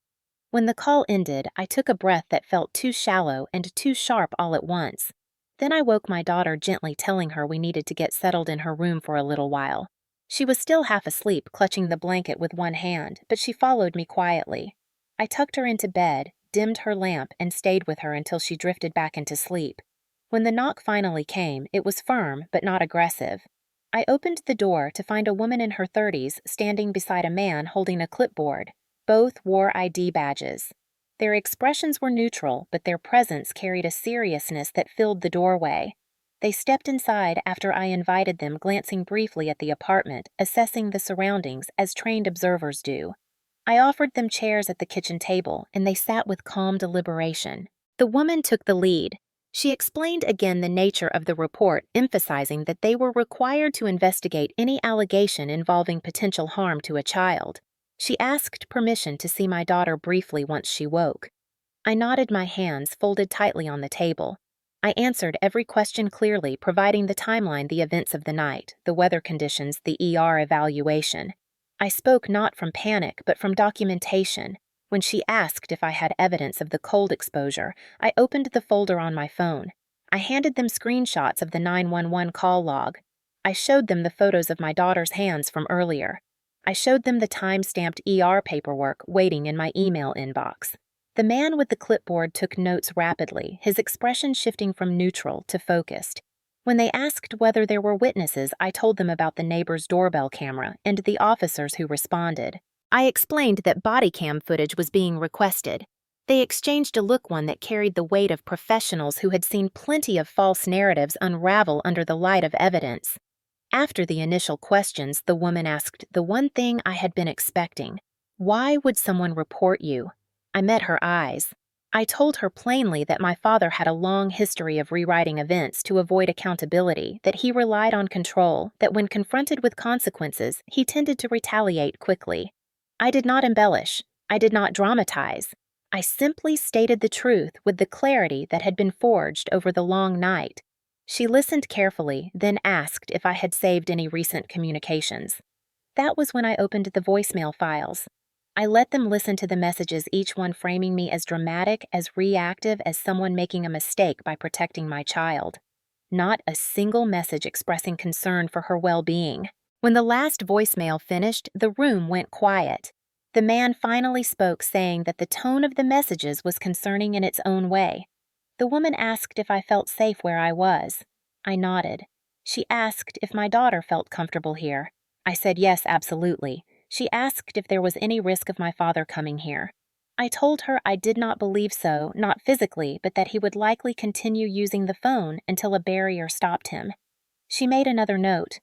When the call ended, I took a breath that felt too shallow and too sharp all at once. Then I woke my daughter, gently telling her we needed to get settled in her room for a little while. She was still half asleep, clutching the blanket with one hand, but she followed me quietly. I tucked her into bed, dimmed her lamp, and stayed with her until she drifted back into sleep. When the knock finally came, it was firm but not aggressive. I opened the door to find a woman in her 30s standing beside a man holding a clipboard. Both wore ID badges. Their expressions were neutral, but their presence carried a seriousness that filled the doorway. They stepped inside after I invited them, glancing briefly at the apartment, assessing the surroundings as trained observers do. I offered them chairs at the kitchen table, and they sat with calm deliberation. The woman took the lead. She explained again the nature of the report, emphasizing that they were required to investigate any allegation involving potential harm to a child. She asked permission to see my daughter briefly once she woke. I nodded, my hands folded tightly on the table. I answered every question clearly, providing the timeline, the events of the night, the weather conditions, the ER evaluation. I spoke not from panic, but from documentation. When she asked if I had evidence of the cold exposure, I opened the folder on my phone. I handed them screenshots of the 911 call log. I showed them the photos of my daughter's hands from earlier. I showed them the time-stamped ER paperwork waiting in my email inbox. The man with the clipboard took notes rapidly, his expression shifting from neutral to focused. When they asked whether there were witnesses, I told them about the neighbor's doorbell camera and the officers who responded. I explained that body cam footage was being requested. They exchanged a one that carried the weight of professionals who had seen plenty of false narratives unravel under the light of evidence. After the initial questions, the woman asked the one thing I had been expecting. Why would someone report you? I met her eyes. I told her plainly that my father had a long history of rewriting events to avoid accountability, that he relied on control, that when confronted with consequences, he tended to retaliate quickly. I did not embellish. I did not dramatize. I simply stated the truth with the clarity that had been forged over the long night. She listened carefully, then asked if I had saved any recent communications. That was when I opened the voicemail files. I let them listen to the messages, each one framing me as dramatic, as reactive as someone making a mistake by protecting my child. Not a single message expressing concern for her well-being. When the last voicemail finished, the room went quiet. The man finally spoke, saying that the tone of the messages was concerning in its own way. The woman asked if I felt safe where I was. I nodded. She asked if my daughter felt comfortable here. I said yes, absolutely. She asked if there was any risk of my father coming here. I told her I did not believe so, not physically, but that he would likely continue using the phone until a barrier stopped him. She made another note.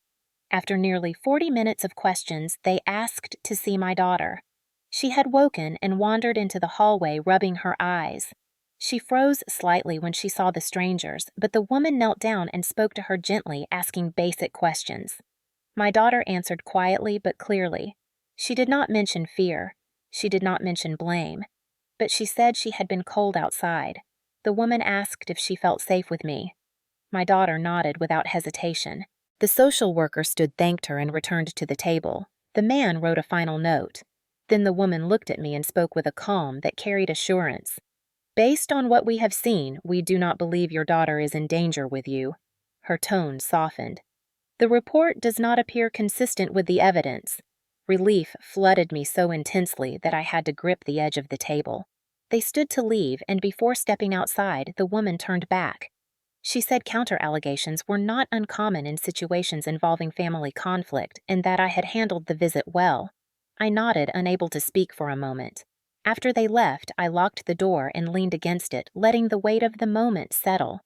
After nearly 40 minutes of questions, they asked to see my daughter. She had woken and wandered into the hallway, rubbing her eyes. She froze slightly when she saw the strangers, but the woman knelt down and spoke to her gently, asking basic questions. My daughter answered quietly but clearly. She did not mention fear. She did not mention blame. But she said she had been cold outside. The woman asked if she felt safe with me. My daughter nodded without hesitation. The social worker thanked her and returned to the table. The man wrote a final note. Then the woman looked at me and spoke with a calm that carried assurance. Based on what we have seen, we do not believe your daughter is in danger with you. Her tone softened. The report does not appear consistent with the evidence. Relief flooded me so intensely that I had to grip the edge of the table. They stood to leave, and before stepping outside, the woman turned back. She said counter-allegations were not uncommon in situations involving family conflict, and that I had handled the visit well. I nodded, unable to speak for a moment. After they left, I locked the door and leaned against it, letting the weight of the moment settle.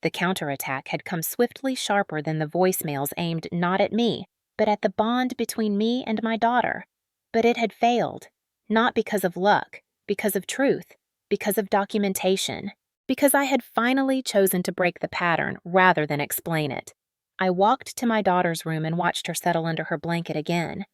The counterattack had come swiftly, sharper than the voicemails aimed not at me, but at the bond between me and my daughter. But it had failed, not because of luck, because of truth, because of documentation, because I had finally chosen to break the pattern rather than explain it. I walked to my daughter's room and watched her settle under her blanket again.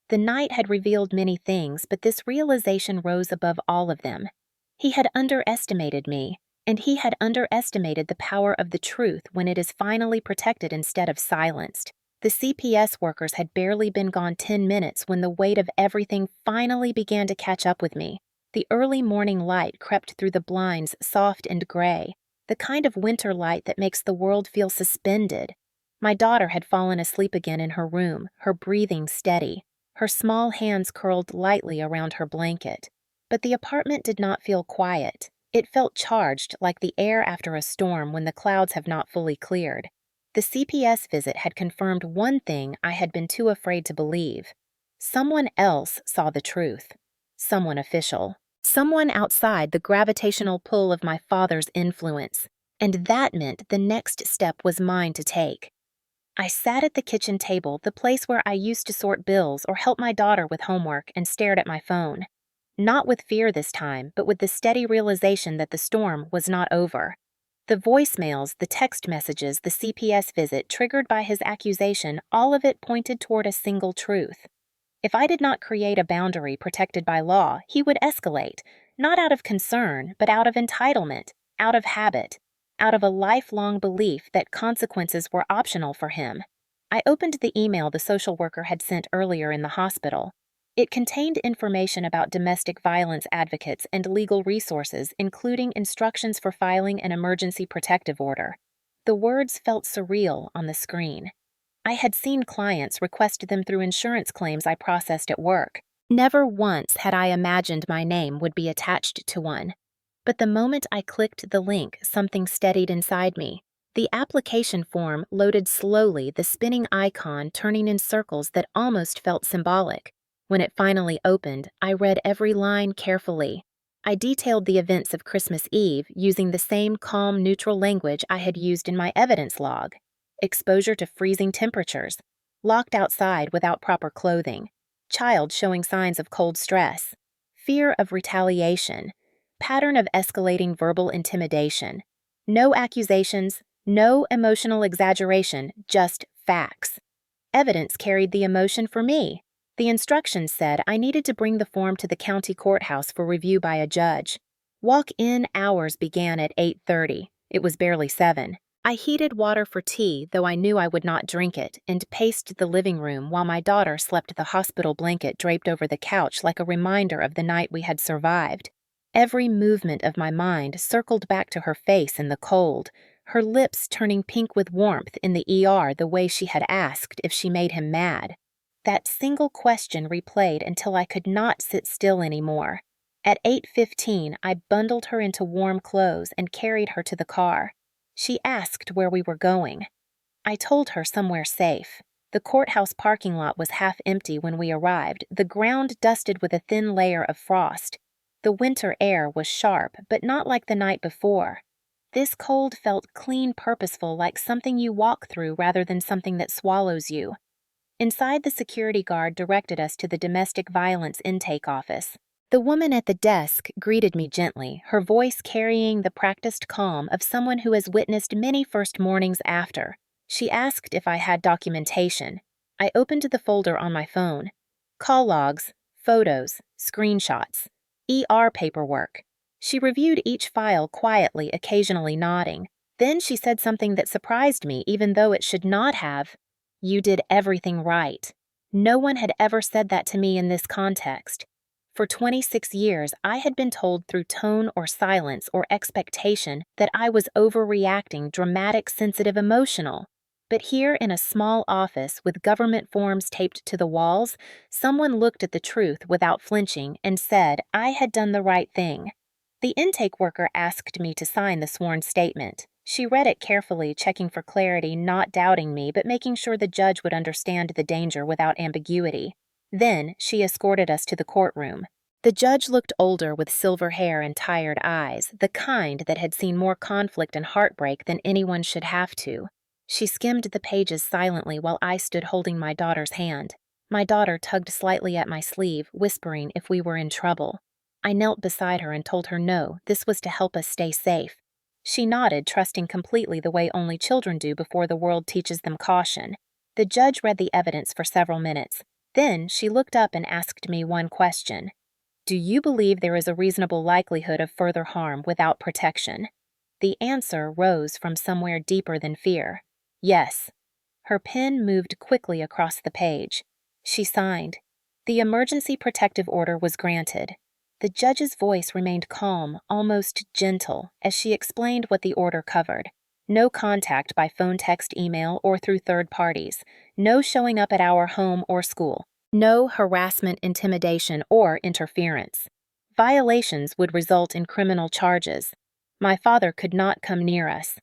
The night had revealed many things, but this realization rose above all of them. He had underestimated me, and he had underestimated the power of the truth when it is finally protected instead of silenced. The CPS workers had barely been gone 10 minutes when the weight of everything finally began to catch up with me. The early morning light crept through the blinds, soft and gray, the kind of winter light that makes the world feel suspended. My daughter had fallen asleep again in her room, her breathing steady, her small hands curled lightly around her blanket. But the apartment did not feel quiet. It felt charged, like the air after a storm when the clouds have not fully cleared. The CPS visit had confirmed one thing I had been too afraid to believe. Someone else saw the truth. Someone official. Someone outside the gravitational pull of my father's influence. And that meant the next step was mine to take. I sat at the kitchen table, the place where I used to sort bills or help my daughter with homework, and stared at my phone. Not with fear this time, but with the steady realization that the storm was not over. The voicemails, the text messages, the CPS visit triggered by his accusation, all of it pointed toward a single truth. If I did not create a boundary protected by law, he would escalate, not out of concern, but out of entitlement, out of habit, out of a lifelong belief that consequences were optional for him. I opened the email the social worker had sent earlier in the hospital. It contained information about domestic violence advocates and legal resources, including instructions for filing an emergency protective order. The words felt surreal on the screen. I had seen clients request them through insurance claims I processed at work. Never once had I imagined my name would be attached to one. But the moment I clicked the link, something steadied inside me. The application form loaded slowly, the spinning icon turning in circles that almost felt symbolic. When it finally opened, I read every line carefully. I detailed the events of Christmas Eve using the same calm, neutral language I had used in my evidence log. Exposure to freezing temperatures, locked outside without proper clothing, child showing signs of cold stress, fear of retaliation, pattern of escalating verbal intimidation, no accusations, no emotional exaggeration, just facts. Evidence carried the emotion for me. The instructions said I needed to bring the form to the county courthouse for review by a judge. Walk-in hours began at 8:30. It was barely 7. I heated water for tea, though I knew I would not drink it, and paced the living room while my daughter slept the hospital blanket draped over the couch like a reminder of the night we had survived. Every movement of my mind circled back to her face in the cold, her lips turning pink with warmth in the ER the way she had asked if she made him mad. That single question replayed until I could not sit still anymore. At 8:15, I bundled her into warm clothes and carried her to the car. She asked where we were going. I told her somewhere safe. The courthouse parking lot was half empty when we arrived, the ground dusted with a thin layer of frost. The winter air was sharp, but not like the night before. This cold felt clean, purposeful, like something you walk through rather than something that swallows you. Inside, the security guard directed us to the domestic violence intake office. The woman at the desk greeted me gently, her voice carrying the practiced calm of someone who has witnessed many first mornings after. She asked if I had documentation. I opened the folder on my phone. Call logs, photos, screenshots, ER paperwork. She reviewed each file quietly, occasionally nodding. Then she said something that surprised me, even though it should not have. "You did everything right." No one had ever said that to me in this context. For 26 years, I had been told through tone or silence or expectation that I was overreacting, dramatic, sensitive, emotional. But here in a small office with government forms taped to the walls, someone looked at the truth without flinching and said I had done the right thing. The intake worker asked me to sign the sworn statement. She read it carefully, checking for clarity, not doubting me, but making sure the judge would understand the danger without ambiguity. Then she escorted us to the courtroom. The judge looked older with silver hair and tired eyes, the kind that had seen more conflict and heartbreak than anyone should have to. She skimmed the pages silently while I stood holding my daughter's hand. My daughter tugged slightly at my sleeve, whispering if we were in trouble. I knelt beside her and told her no, this was to help us stay safe. She nodded, trusting completely the way only children do before the world teaches them caution. The judge read the evidence for several minutes. Then she looked up and asked me one question. "Do you believe there is a reasonable likelihood of further harm without protection?" The answer rose from somewhere deeper than fear. "Yes." Her pen moved quickly across the page. She signed. The emergency protective order was granted. The judge's voice remained calm, almost gentle, as she explained what the order covered. No contact by phone, text, email, or through third parties. No showing up at our home or school. No harassment, intimidation, or interference. Violations would result in criminal charges. My father could not come near us.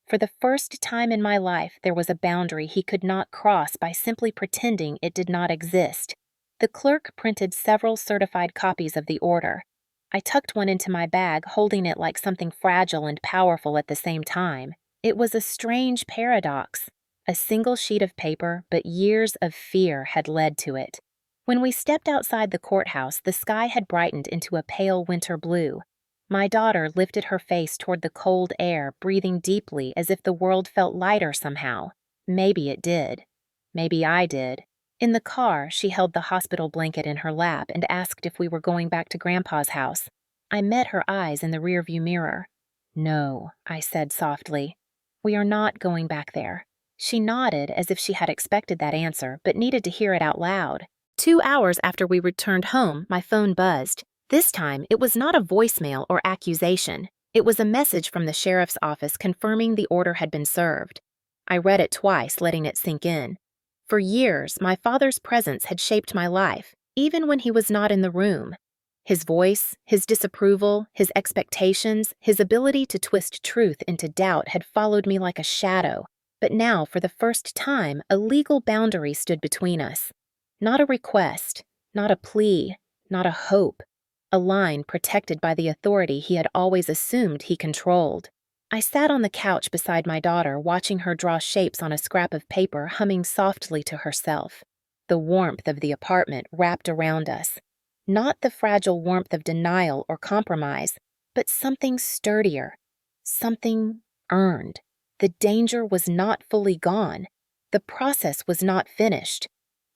For the first time in my life, there was a boundary he could not cross by simply pretending it did not exist. The clerk printed several certified copies of the order. I tucked one into my bag, holding it like something fragile and powerful at the same time. It was a strange paradox. A single sheet of paper, but years of fear had led to it. When we stepped outside the courthouse, the sky had brightened into a pale winter blue. My daughter lifted her face toward the cold air, breathing deeply as if the world felt lighter somehow. Maybe it did. Maybe I did. In the car, she held the hospital blanket in her lap and asked if we were going back to Grandpa's house. I met her eyes in the rearview mirror. "No," I said softly. "We are not going back there." She nodded as if she had expected that answer, but needed to hear it out loud. 2 hours after we returned home, my phone buzzed. This time, it was not a voicemail or accusation. It was a message from the sheriff's office confirming the order had been served. I read it twice, letting it sink in. For years, my father's presence had shaped my life, even when he was not in the room. His voice, his disapproval, his expectations, his ability to twist truth into doubt had followed me like a shadow. But now, for the first time, a legal boundary stood between us. Not a request, not a plea, not a hope. A line protected by the authority he had always assumed he controlled. I sat on the couch beside my daughter, watching her draw shapes on a scrap of paper, humming softly to herself. The warmth of the apartment wrapped around us. Not the fragile warmth of denial or compromise, but something sturdier, something earned. The danger was not fully gone. The process was not finished,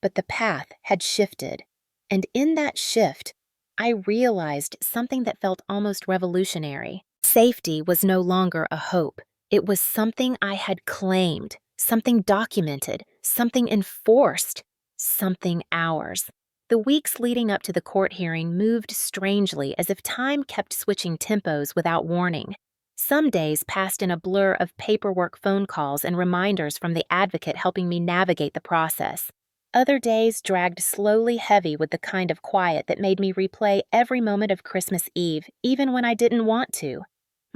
but the path had shifted. And in that shift, I realized something that felt almost revolutionary. Safety was no longer a hope. It was something I had claimed, something documented, something enforced, something ours. The weeks leading up to the court hearing moved strangely, as if time kept switching tempos without warning. Some days passed in a blur of paperwork, phone calls, and reminders from the advocate helping me navigate the process. Other days dragged slowly, heavy with the kind of quiet that made me replay every moment of Christmas Eve, even when I didn't want to.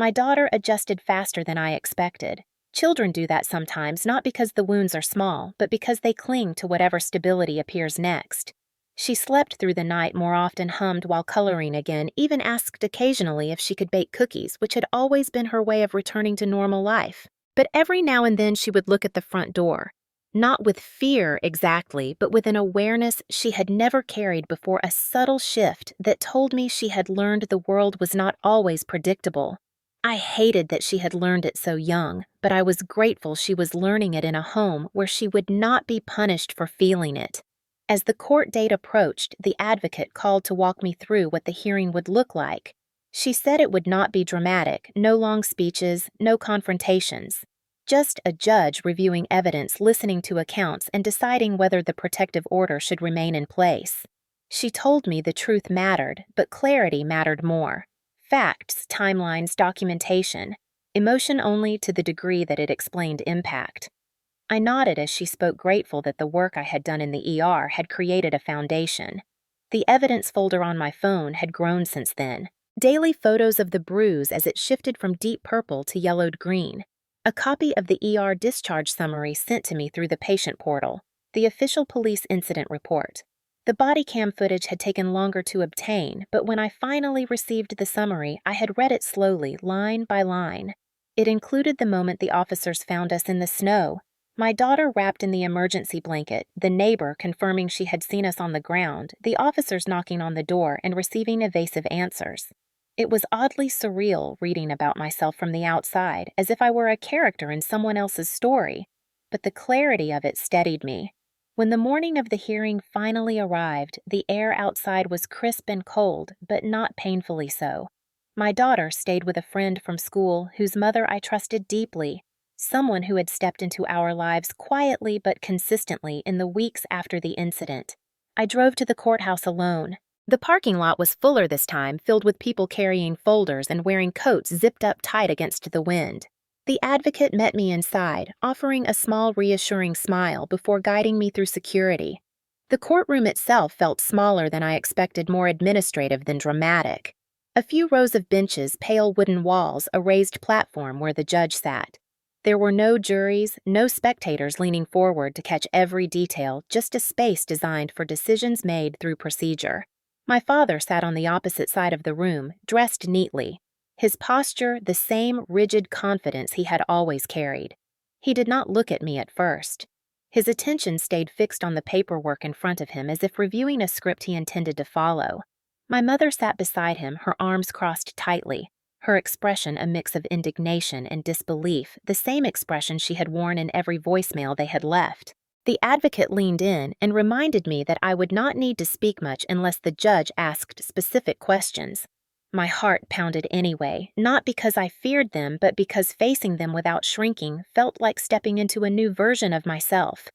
My daughter adjusted faster than I expected. Children do that sometimes, not because the wounds are small, but because they cling to whatever stability appears next. She slept through the night, more often hummed while coloring again, even asked occasionally if she could bake cookies, which had always been her way of returning to normal life. But every now and then she would look at the front door. Not with fear exactly, but with an awareness she had never carried before, a subtle shift that told me she had learned the world was not always predictable. I hated that she had learned it so young, but I was grateful she was learning it in a home where she would not be punished for feeling it. As the court date approached, the advocate called to walk me through what the hearing would look like. She said it would not be dramatic, no long speeches, no confrontations. Just a judge reviewing evidence, listening to accounts, and deciding whether the protective order should remain in place. She told me the truth mattered, but clarity mattered more. Facts, timelines, documentation. Emotion only to the degree that it explained impact. I nodded as she spoke, grateful that the work I had done in the ER had created a foundation. The evidence folder on my phone had grown since then. Daily photos of the bruise as it shifted from deep purple to yellowed green. A copy of the ER discharge summary sent to me through the patient portal. The official police incident report. The body cam footage had taken longer to obtain, but when I finally received the summary, I had read it slowly, line by line. It included the moment the officers found us in the snow. My daughter wrapped in the emergency blanket, the neighbor confirming she had seen us on the ground, the officers knocking on the door and receiving evasive answers. It was oddly surreal reading about myself from the outside, as if I were a character in someone else's story. But the clarity of it steadied me. When the morning of the hearing finally arrived, the air outside was crisp and cold, but not painfully so. My daughter stayed with a friend from school whose mother I trusted deeply. Someone who had stepped into our lives quietly but consistently in the weeks after the incident. I drove to the courthouse alone. The parking lot was fuller this time, filled with people carrying folders and wearing coats zipped up tight against the wind. The advocate met me inside, offering a small, reassuring smile before guiding me through security. The courtroom itself felt smaller than I expected, more administrative than dramatic. A few rows of benches, pale wooden walls, a raised platform where the judge sat. There were no juries, no spectators leaning forward to catch every detail, just a space designed for decisions made through procedure. My father sat on the opposite side of the room, dressed neatly. His posture the same rigid confidence he had always carried. He did not look at me at first. His attention stayed fixed on the paperwork in front of him, as if reviewing a script he intended to follow. My mother sat beside him, her arms crossed tightly. Her expression a mix of indignation and disbelief, the same expression she had worn in every voicemail they had left. The advocate leaned in and reminded me that I would not need to speak much unless the judge asked specific questions. My heart pounded anyway, not because I feared them, but because facing them without shrinking felt like stepping into a new version of myself.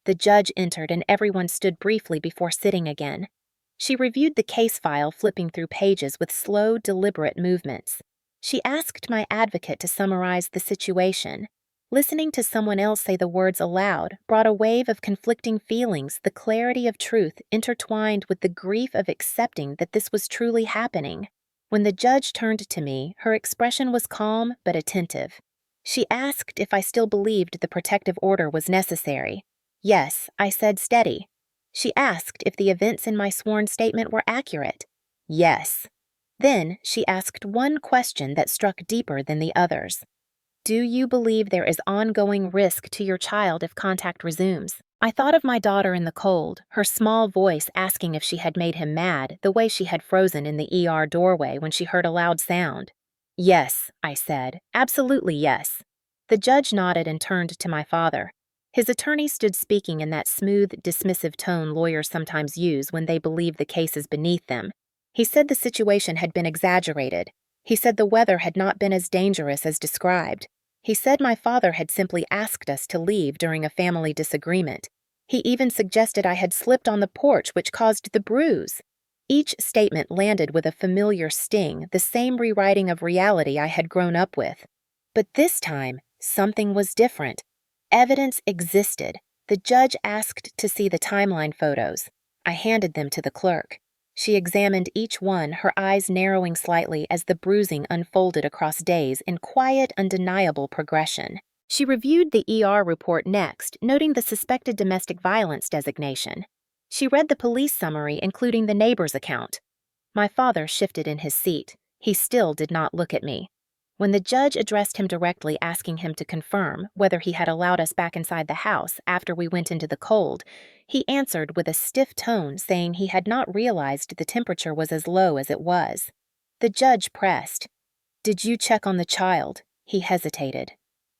The judge entered and everyone stood briefly before sitting again. She reviewed the case file, flipping through pages with slow, deliberate movements. She asked my advocate to summarize the situation. Listening to someone else say the words aloud brought a wave of conflicting feelings, the clarity of truth intertwined with the grief of accepting that this was truly happening. When the judge turned to me, her expression was calm but attentive. She asked if I still believed the protective order was necessary. Yes, I said steady. She asked if the events in my sworn statement were accurate. Yes. Then she asked one question that struck deeper than the others. Do you believe there is ongoing risk to your child if contact resumes? I thought of my daughter in the cold, her small voice asking if she had made him mad, the way she had frozen in the ER doorway when she heard a loud sound. Yes, I said. Absolutely yes. The judge nodded and turned to my father. His attorney stood speaking in that smooth, dismissive tone lawyers sometimes use when they believe the case is beneath them. He said the situation had been exaggerated. He said the weather had not been as dangerous as described. He said my father had simply asked us to leave during a family disagreement. He even suggested I had slipped on the porch, which caused the bruise. Each statement landed with a familiar sting, the same rewriting of reality I had grown up with. But this time, something was different. Evidence existed. The judge asked to see the timeline photos. I handed them to the clerk. She examined each one, her eyes narrowing slightly as the bruising unfolded across days in quiet, undeniable progression. She reviewed the ER report next, noting the suspected domestic violence designation. She read the police summary, including the neighbor's account. My father shifted in his seat. He still did not look at me. When the judge addressed him directly, asking him to confirm whether he had allowed us back inside the house after we went into the cold, he answered with a stiff tone, saying he had not realized the temperature was as low as it was. The judge pressed. Did you check on the child? He hesitated.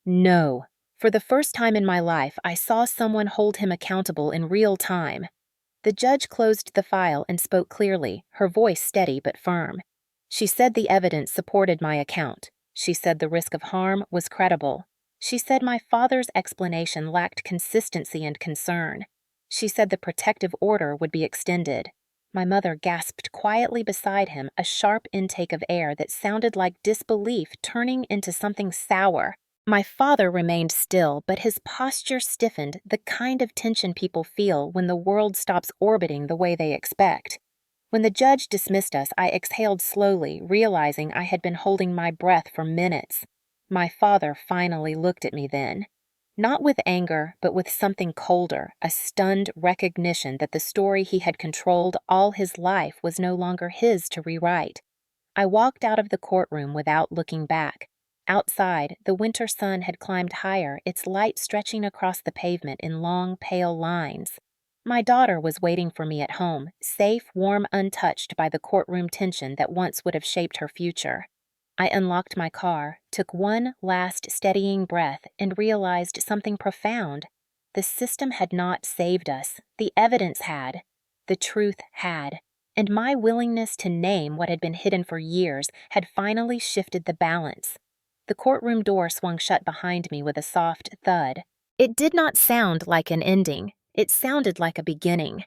No. For the first time in my life, I saw someone hold him accountable in real time. The judge closed the file and spoke clearly, her voice steady but firm. She said the evidence supported my account. She said the risk of harm was credible. She said my father's explanation lacked consistency and concern. She said the protective order would be extended. My mother gasped quietly beside him, a sharp intake of air that sounded like disbelief turning into something sour. My father remained still, but his posture stiffened, the kind of tension people feel when the world stops orbiting the way they expect. When the judge dismissed us, I exhaled slowly, realizing I had been holding my breath for minutes. My father finally looked at me then. Not with anger, but with something colder, a stunned recognition that the story he had controlled all his life was no longer his to rewrite. I walked out of the courtroom without looking back. Outside, the winter sun had climbed higher, its light stretching across the pavement in long, pale lines. My daughter was waiting for me at home, safe, warm, untouched by the courtroom tension that once would have shaped her future. I unlocked my car, took one last steadying breath, and realized something profound. The system had not saved us. The evidence had. The truth had. And my willingness to name what had been hidden for years had finally shifted the balance. The courtroom door swung shut behind me with a soft thud. It did not sound like an ending. It sounded like a beginning.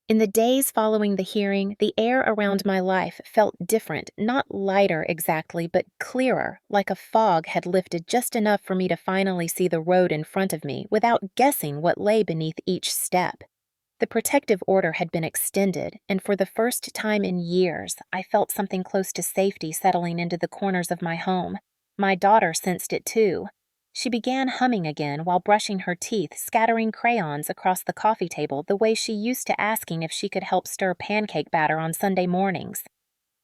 In the days following the hearing, the air around my life felt different, not lighter exactly, but clearer, like a fog had lifted just enough for me to finally see the road in front of me without guessing what lay beneath each step. The protective order had been extended, and for the first time in years, I felt something close to safety settling into the corners of my home. My daughter sensed it too. She began humming again while brushing her teeth, scattering crayons across the coffee table the way she used to asking if she could help stir pancake batter on Sunday mornings.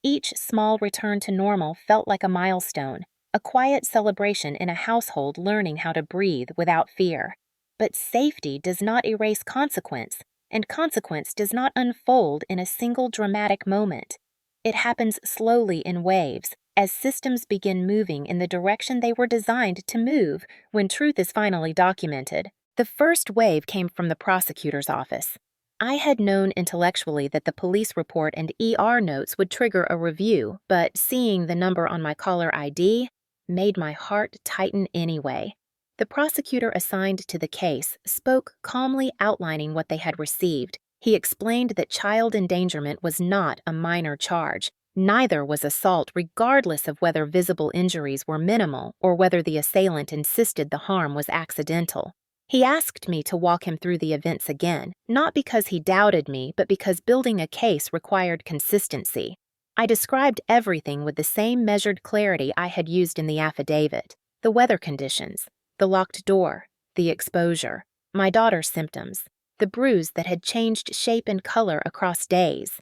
Each small return to normal felt like a milestone, a quiet celebration in a household learning how to breathe without fear. But safety does not erase consequence, and consequence does not unfold in a single dramatic moment. It happens slowly in waves, as systems begin moving in the direction they were designed to move when truth is finally documented. The first wave came from the prosecutor's office. I had known intellectually that the police report and ER notes would trigger a review, but seeing the number on my caller ID made my heart tighten anyway. The prosecutor assigned to the case spoke calmly, outlining what they had received. He explained that child endangerment was not a minor charge. Neither was assault, regardless of whether visible injuries were minimal or whether the assailant insisted the harm was accidental. He asked me to walk him through the events again, not because he doubted me, but because building a case required consistency. I described everything with the same measured clarity I had used in the affidavit: the weather conditions, the locked door, the exposure, my daughter's symptoms, the bruise that had changed shape and color across days.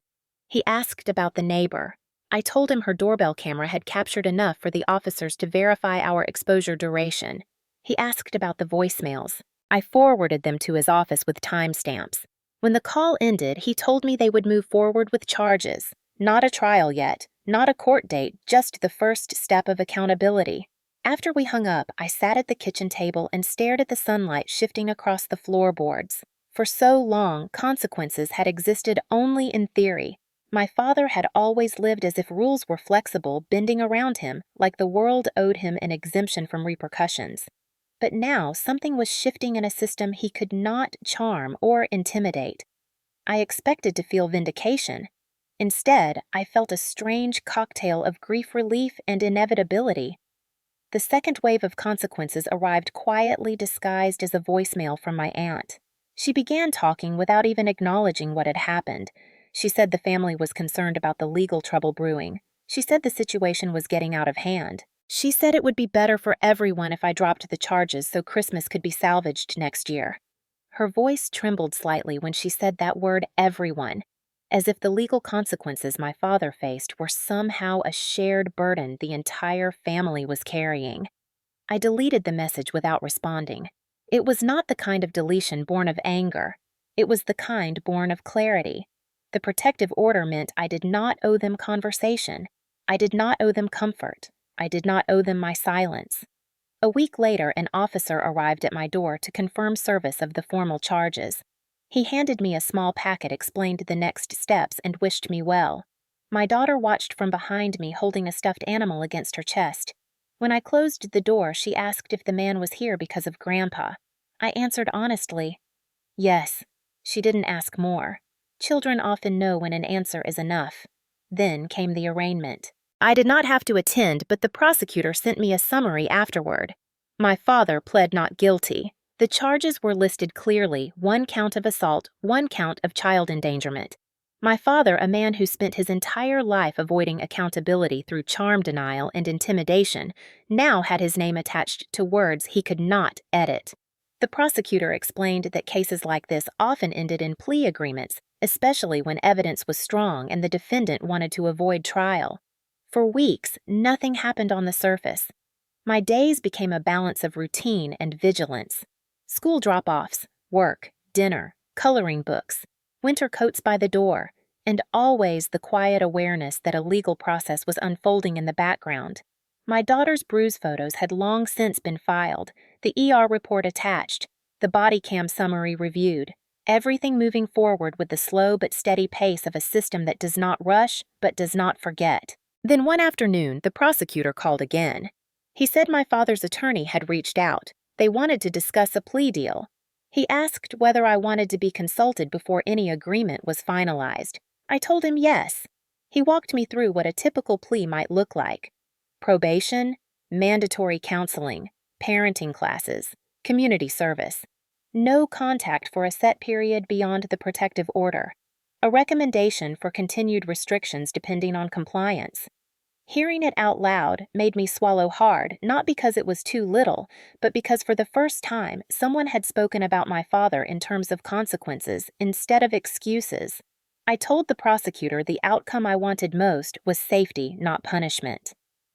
He asked about the neighbor. I told him her doorbell camera had captured enough for the officers to verify our exposure duration. He asked about the voicemails. I forwarded them to his office with timestamps. When the call ended, he told me they would move forward with charges. Not a trial yet, not a court date, just the first step of accountability. After we hung up, I sat at the kitchen table and stared at the sunlight shifting across the floorboards. For so long, consequences had existed only in theory. My father had always lived as if rules were flexible, bending around him, like the world owed him an exemption from repercussions. But now something was shifting in a system he could not charm or intimidate. I expected to feel vindication. Instead, I felt a strange cocktail of grief relief and inevitability. The second wave of consequences arrived quietly disguised as a voicemail from my aunt. She began talking without even acknowledging what had happened. She said the family was concerned about the legal trouble brewing. She said the situation was getting out of hand. She said it would be better for everyone if I dropped the charges so Christmas could be salvaged next year. Her voice trembled slightly when she said that word, everyone, as if the legal consequences my father faced were somehow a shared burden the entire family was carrying. I deleted the message without responding. It was not the kind of deletion born of anger. It was the kind born of clarity. The protective order meant I did not owe them conversation. I did not owe them comfort. I did not owe them my silence. A week later, an officer arrived at my door to confirm service of the formal charges. He handed me a small packet, explained the next steps, and wished me well. My daughter watched from behind me, holding a stuffed animal against her chest. When I closed the door, she asked if the man was here because of Grandpa. I answered honestly, yes. She didn't ask more. Children often know when an answer is enough. Then came the arraignment. I did not have to attend, but the prosecutor sent me a summary afterward. My father pled not guilty. The charges were listed clearly: 1 count of assault, 1 count of child endangerment. My father, a man who spent his entire life avoiding accountability through charm denial and intimidation, now had his name attached to words he could not edit. The prosecutor explained that cases like this often ended in plea agreements, especially when evidence was strong and the defendant wanted to avoid trial. For weeks, nothing happened on the surface. My days became a balance of routine and vigilance. School drop-offs, work, dinner, coloring books, winter coats by the door, and always the quiet awareness that a legal process was unfolding in the background. My daughter's bruise photos had long since been filed, the ER report attached, the body cam summary reviewed, everything moving forward with the slow but steady pace of a system that does not rush but does not forget. Then one afternoon, the prosecutor called again. He said my father's attorney had reached out. They wanted to discuss a plea deal. He asked whether I wanted to be consulted before any agreement was finalized. I told him yes. He walked me through what a typical plea might look like: probation, mandatory counseling, parenting classes, community service, no contact for a set period beyond the protective order, a recommendation for continued restrictions depending on compliance. Hearing it out loud made me swallow hard, not because it was too little, but because for the first time someone had spoken about my father in terms of consequences instead of excuses. I told the prosecutor the outcome I wanted most was safety, not punishment.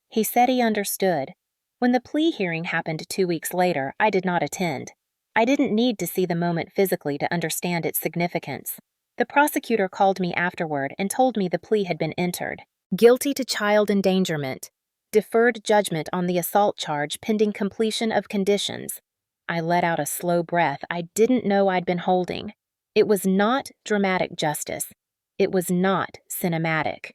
He said he understood. When the plea hearing happened 2 weeks later, I did not attend. I didn't need to see the moment physically to understand its significance. The prosecutor called me afterward and told me the plea had been entered. Guilty to child endangerment. Deferred judgment on the assault charge pending completion of conditions. I let out a slow breath I didn't know I'd been holding. It was not dramatic justice. It was not cinematic.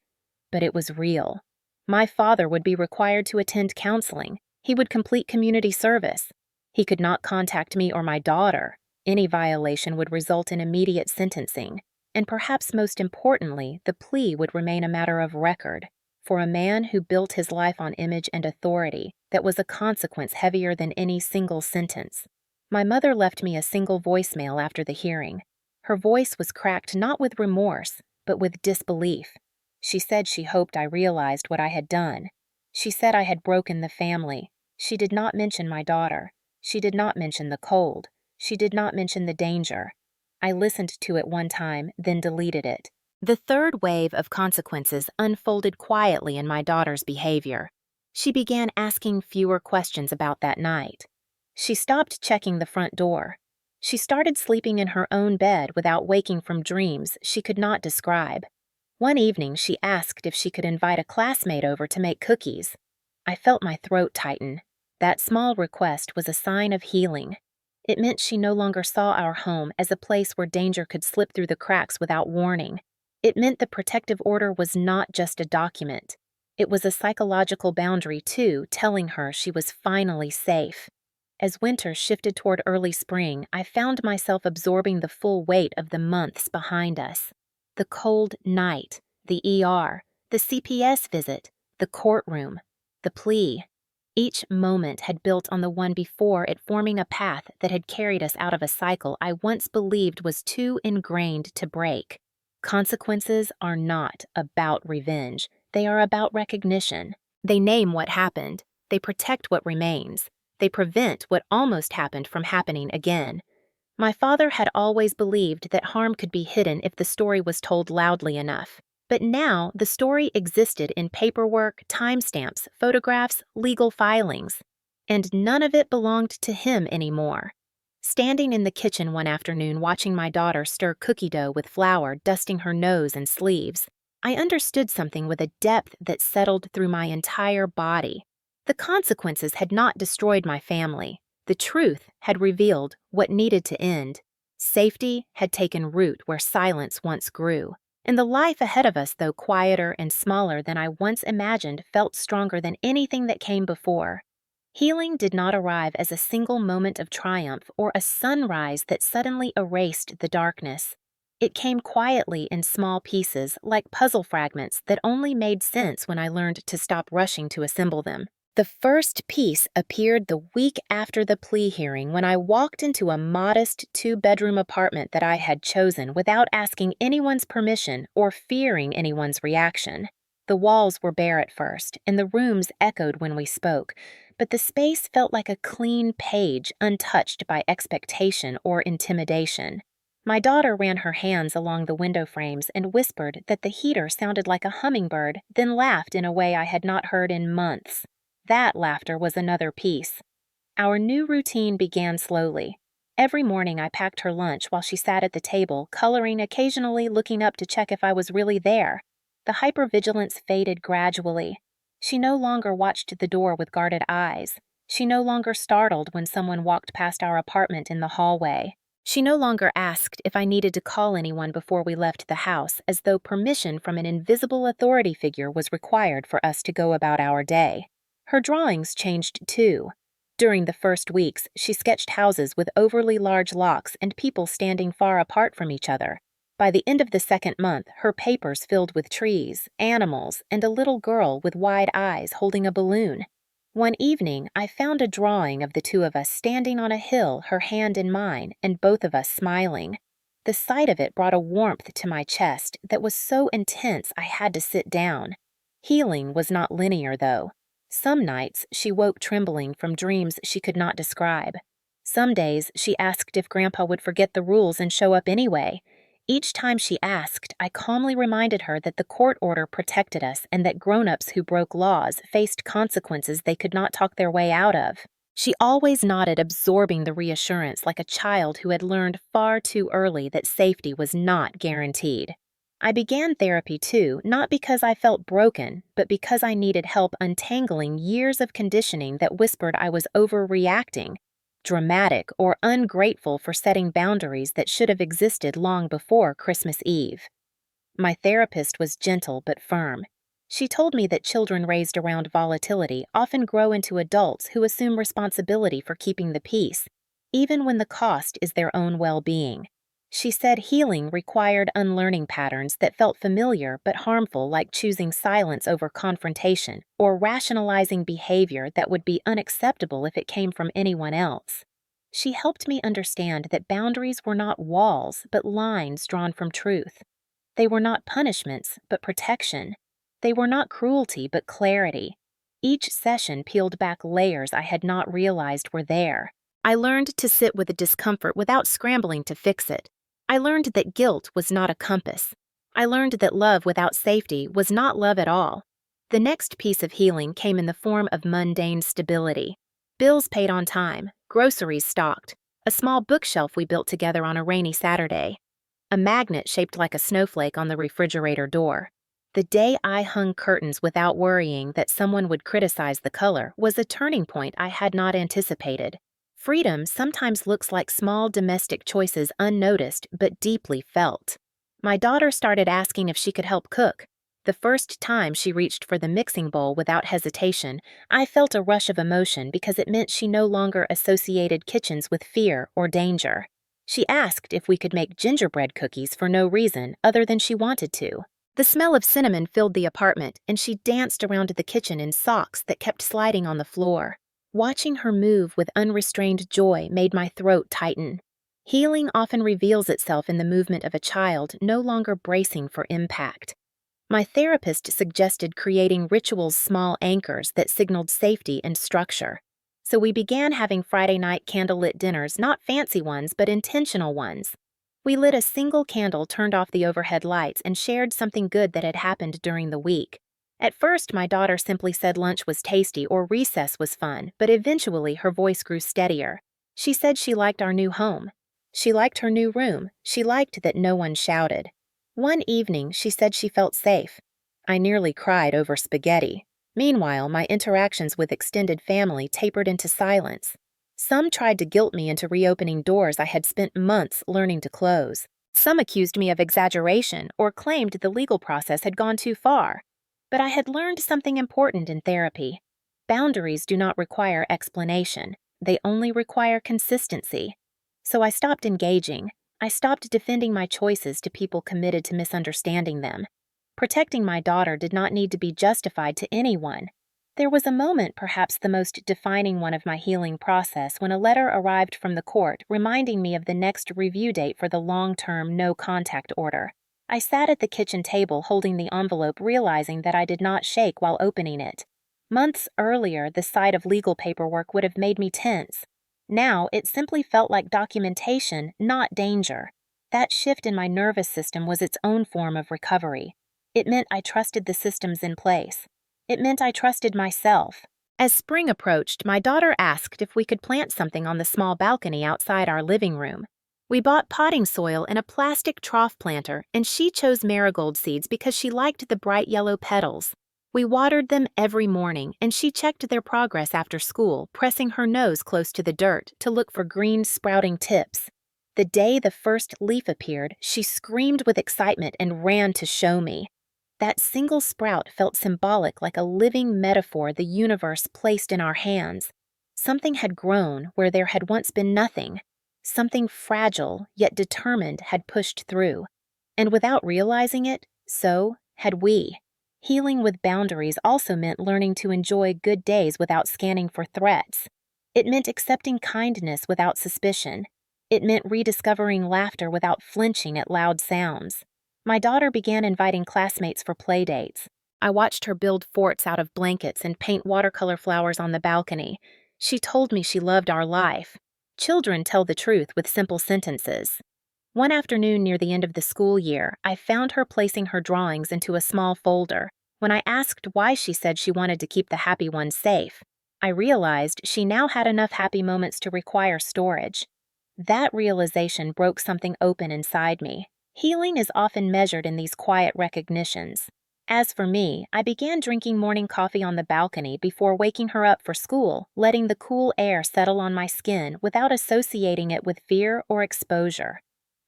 But it was real. My father would be required to attend counseling. He would complete community service. He could not contact me or my daughter. Any violation would result in immediate sentencing. And perhaps most importantly, the plea would remain a matter of record. for a man who built his life on image and authority that was a consequence heavier than any single sentence. My mother left me a single voicemail after the hearing. Her voice was cracked not with remorse, but with disbelief. She said she hoped I realized what I had done. She said I had broken the family. She did not mention my daughter. She did not mention the cold. She did not mention the danger. I listened to it one time, then deleted it. The third wave of consequences unfolded quietly in my daughter's behavior. She began asking fewer questions about that night. She stopped checking the front door. She started sleeping in her own bed without waking from dreams she could not describe. One evening, she asked if she could invite a classmate over to make cookies. I felt my throat tighten. That small request was a sign of healing. It meant she no longer saw our home as a place where danger could slip through the cracks without warning. It meant the protective order was not just a document. It was a psychological boundary, too, telling her she was finally safe. As winter shifted toward early spring, I found myself absorbing the full weight of the months behind us. The cold night, the ER, the CPS visit, the courtroom, the plea. Each moment had built on the one before it, forming a path that had carried us out of a cycle I once believed was too ingrained to break. Consequences are not about revenge. They are about recognition. They name what happened. They protect what remains. They prevent what almost happened from happening again. My father had always believed that harm could be hidden if the story was told loudly enough. But now the story existed in paperwork, timestamps, photographs, legal filings. And none of it belonged to him anymore. Standing in the kitchen one afternoon watching my daughter stir cookie dough with flour, dusting her nose and sleeves, I understood something with a depth that settled through my entire body. The consequences had not destroyed my family. The truth had revealed what needed to end. Safety had taken root where silence once grew. And the life ahead of us, though quieter and smaller than I once imagined, felt stronger than anything that came before. Healing did not arrive as a single moment of triumph or a sunrise that suddenly erased the darkness. It came quietly in small pieces, like puzzle fragments that only made sense when I learned to stop rushing to assemble them. The first piece appeared the week after the plea hearing when I walked into a modest two-bedroom apartment that I had chosen without asking anyone's permission or fearing anyone's reaction. The walls were bare at first, and the rooms echoed when we spoke, but the space felt like a clean page untouched by expectation or intimidation. My daughter ran her hands along the window frames and whispered that the heater sounded like a hummingbird, then laughed in a way I had not heard in months. That laughter was another piece. Our new routine began slowly. Every morning I packed her lunch while she sat at the table, coloring, occasionally looking up to check if I was really there. The hypervigilance faded gradually. She no longer watched the door with guarded eyes. She no longer startled when someone walked past our apartment in the hallway. She no longer asked if I needed to call anyone before we left the house, as though permission from an invisible authority figure was required for us to go about our day. Her drawings changed too. During the first weeks, she sketched houses with overly large locks and people standing far apart from each other. By the end of the second month, her papers filled with trees, animals, and a little girl with wide eyes holding a balloon. One evening, I found a drawing of the two of us standing on a hill, her hand in mine, and both of us smiling. The sight of it brought a warmth to my chest that was so intense I had to sit down. Healing was not linear, though. Some nights, she woke trembling from dreams she could not describe. Some days, she asked if Grandpa would forget the rules and show up anyway. Each time she asked, I calmly reminded her that the court order protected us and that grown-ups who broke laws faced consequences they could not talk their way out of. She always nodded, absorbing the reassurance like a child who had learned far too early that safety was not guaranteed. I began therapy too, not because I felt broken, but because I needed help untangling years of conditioning that whispered I was overreacting, dramatic or ungrateful for setting boundaries that should have existed long before Christmas Eve. My therapist was gentle but firm. She told me that children raised around volatility often grow into adults who assume responsibility for keeping the peace, even when the cost is their own well-being. She said healing required unlearning patterns that felt familiar but harmful, like choosing silence over confrontation or rationalizing behavior that would be unacceptable if it came from anyone else. She helped me understand that boundaries were not walls but lines drawn from truth. They were not punishments but protection. They were not cruelty but clarity. Each session peeled back layers I had not realized were there. I learned to sit with the discomfort without scrambling to fix it. I learned that guilt was not a compass. I learned that love without safety was not love at all. The next piece of healing came in the form of mundane stability. Bills paid on time, groceries stocked, a small bookshelf we built together on a rainy Saturday, a magnet shaped like a snowflake on the refrigerator door. The day I hung curtains without worrying that someone would criticize the color was a turning point I had not anticipated. Freedom sometimes looks like small domestic choices unnoticed but deeply felt. My daughter started asking if she could help cook. The first time she reached for the mixing bowl without hesitation, I felt a rush of emotion because it meant she no longer associated kitchens with fear or danger. She asked if we could make gingerbread cookies for no reason other than she wanted to. The smell of cinnamon filled the apartment, and she danced around the kitchen in socks that kept sliding on the floor. Watching her move with unrestrained joy made my throat tighten. Healing often reveals itself in the movement of a child no longer bracing for impact. My therapist suggested creating rituals, small anchors that signaled safety and structure. So we began having Friday night candlelit dinners, not fancy ones, but intentional ones. We lit a single candle, turned off the overhead lights, and shared something good that had happened during the week. At first, my daughter simply said lunch was tasty or recess was fun, but eventually her voice grew steadier. She said she liked our new home. She liked her new room. She liked that no one shouted. One evening, she said she felt safe. I nearly cried over spaghetti. Meanwhile, my interactions with extended family tapered into silence. Some tried to guilt me into reopening doors I had spent months learning to close. Some accused me of exaggeration or claimed the legal process had gone too far. But I had learned something important in therapy. Boundaries do not require explanation. They only require consistency. So I stopped engaging. I stopped defending my choices to people committed to misunderstanding them. Protecting my daughter did not need to be justified to anyone. There was a moment, perhaps the most defining one of my healing process, when a letter arrived from the court reminding me of the next review date for the long-term no-contact order. I sat at the kitchen table holding the envelope, realizing that I did not shake while opening it. Months earlier, the sight of legal paperwork would have made me tense. Now, it simply felt like documentation, not danger. That shift in my nervous system was its own form of recovery. It meant I trusted the systems in place. It meant I trusted myself. As spring approached, my daughter asked if we could plant something on the small balcony outside our living room. We bought potting soil and a plastic trough planter, and she chose marigold seeds because she liked the bright yellow petals. We watered them every morning, and she checked their progress after school, pressing her nose close to the dirt to look for green sprouting tips. The day the first leaf appeared, she screamed with excitement and ran to show me. That single sprout felt symbolic, like a living metaphor the universe placed in our hands. Something had grown where there had once been nothing. Something fragile, yet determined, had pushed through. And without realizing it, so had we. Healing with boundaries also meant learning to enjoy good days without scanning for threats. It meant accepting kindness without suspicion. It meant rediscovering laughter without flinching at loud sounds. My daughter began inviting classmates for play dates. I watched her build forts out of blankets and paint watercolor flowers on the balcony. She told me she loved our life. Children tell the truth with simple sentences. One afternoon near the end of the school year, I found her placing her drawings into a small folder. When I asked why, she said she wanted to keep the happy ones safe. I realized she now had enough happy moments to require storage. That realization broke something open inside me. Healing is often measured in these quiet recognitions. As for me, I began drinking morning coffee on the balcony before waking her up for school, letting the cool air settle on my skin without associating it with fear or exposure.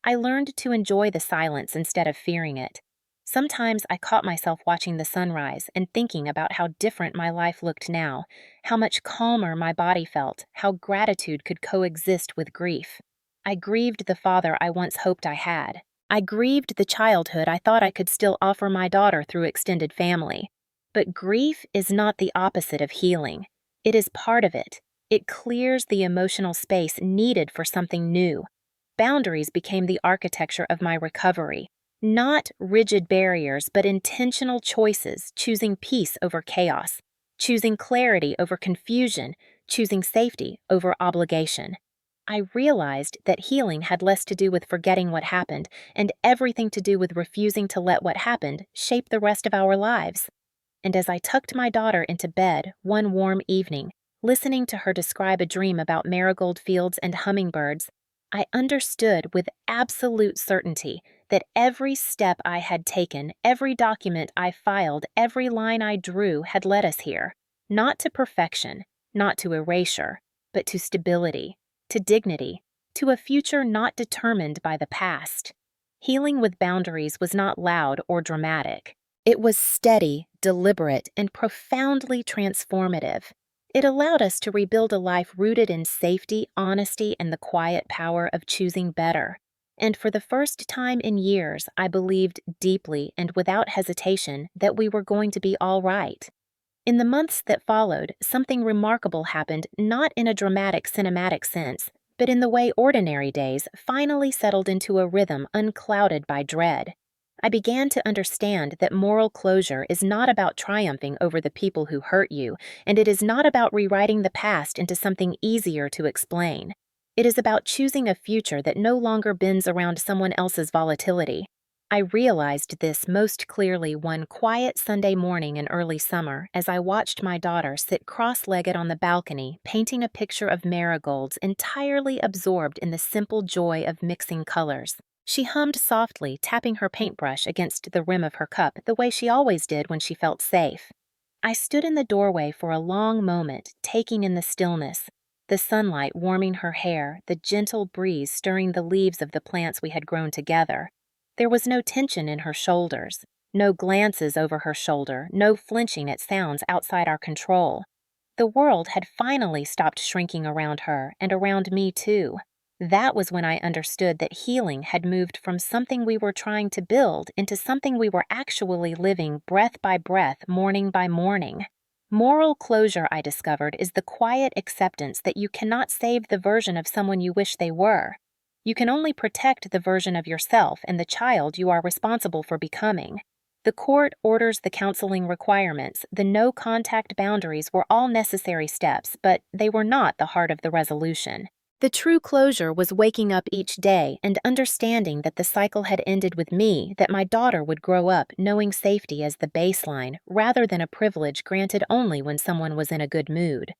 I learned to enjoy the silence instead of fearing it. Sometimes I caught myself watching the sunrise and thinking about how different my life looked now, how much calmer my body felt, how gratitude could coexist with grief. I grieved the father I once hoped I had. I grieved the childhood I thought I could still offer my daughter through extended family. But grief is not the opposite of healing. It is part of it. It clears the emotional space needed for something new. Boundaries became the architecture of my recovery. Not rigid barriers, but intentional choices, choosing peace over chaos, choosing clarity over confusion, choosing safety over obligation. I realized that healing had less to do with forgetting what happened and everything to do with refusing to let what happened shape the rest of our lives. And as I tucked my daughter into bed one warm evening, listening to her describe a dream about marigold fields and hummingbirds, I understood with absolute certainty that every step I had taken, every document I filed, every line I drew had led us here, not to perfection, not to erasure, but to stability, to dignity, to a future not determined by the past. Healing with boundaries was not loud or dramatic. It was steady, deliberate, and profoundly transformative. It allowed us to rebuild a life rooted in safety, honesty, and the quiet power of choosing better. And for the first time in years, I believed deeply and without hesitation that we were going to be all right. In the months that followed, something remarkable happened, not in a dramatic cinematic sense, but in the way ordinary days finally settled into a rhythm unclouded by dread. I began to understand that moral closure is not about triumphing over the people who hurt you, and it is not about rewriting the past into something easier to explain. It is about choosing a future that no longer bends around someone else's volatility. I realized this most clearly one quiet Sunday morning in early summer as I watched my daughter sit cross-legged on the balcony painting a picture of marigolds entirely absorbed in the simple joy of mixing colors. She hummed softly, tapping her paintbrush against the rim of her cup the way she always did when she felt safe. I stood in the doorway for a long moment, taking in the stillness, the sunlight warming her hair, the gentle breeze stirring the leaves of the plants we had grown together. There was no tension in her shoulders, no glances over her shoulder, no flinching at sounds outside our control. The world had finally stopped shrinking around her and around me too. That was when I understood that healing had moved from something we were trying to build into something we were actually living breath by breath, morning by morning. Moral closure, I discovered, is the quiet acceptance that you cannot save the version of someone you wish they were. You can only protect the version of yourself and the child you are responsible for becoming. The court orders, the counseling requirements, the no-contact boundaries were all necessary steps, but they were not the heart of the resolution. The true closure was waking up each day and understanding that the cycle had ended with me, that my daughter would grow up knowing safety as the baseline rather than a privilege granted only when someone was in a good mood.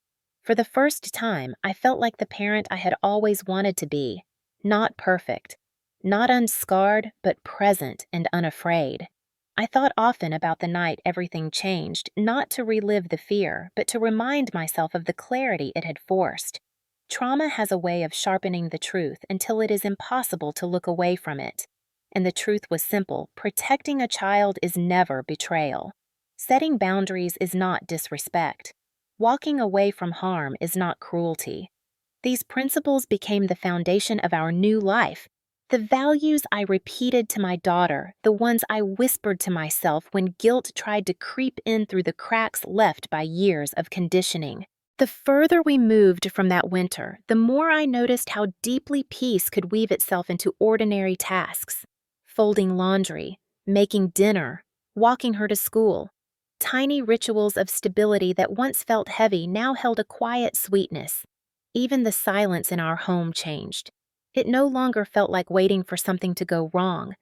For the first time, I felt like the parent I had always wanted to be. Not perfect, not unscarred, but present and unafraid. I thought often about the night everything changed, not to relive the fear, but to remind myself of the clarity it had forced. Trauma has a way of sharpening the truth until it is impossible to look away from it. And the truth was simple: protecting a child is never betrayal. Setting boundaries is not disrespect. Walking away from harm is not cruelty. These principles became the foundation of our new life. The values I repeated to my daughter, the ones I whispered to myself when guilt tried to creep in through the cracks left by years of conditioning. The further we moved from that winter, the more I noticed how deeply peace could weave itself into ordinary tasks. Folding laundry, making dinner, walking her to school. Tiny rituals of stability that once felt heavy now held a quiet sweetness. Even the silence in our home changed. It no longer felt like waiting for something to go wrong.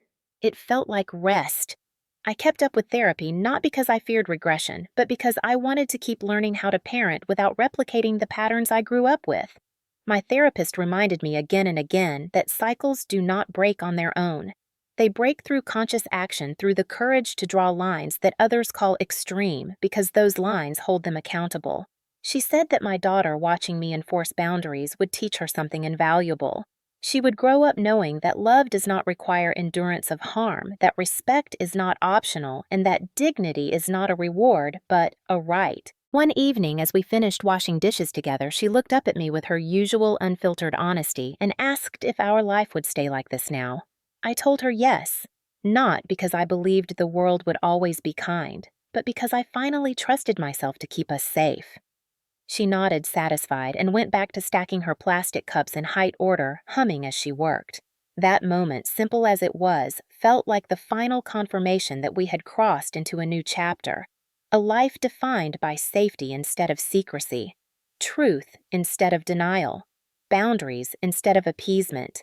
It felt like rest. I kept up with therapy not because I feared regression, but because I wanted to keep learning how to parent without replicating the patterns I grew up with. My therapist reminded me again and again that cycles do not break on their own. They break through conscious action, through the courage to draw lines that others call extreme because those lines hold them accountable. She said that my daughter watching me enforce boundaries would teach her something invaluable. She would grow up knowing that love does not require endurance of harm, that respect is not optional, and that dignity is not a reward, but a right. One evening, as we finished washing dishes together, she looked up at me with her usual unfiltered honesty and asked if our life would stay like this now. I told her yes, not because I believed the world would always be kind, but because I finally trusted myself to keep us safe. She nodded, satisfied, and went back to stacking her plastic cups in height order, humming as she worked. That moment, simple as it was, felt like the final confirmation that we had crossed into a new chapter. A life defined by safety instead of secrecy, truth instead of denial, boundaries instead of appeasement.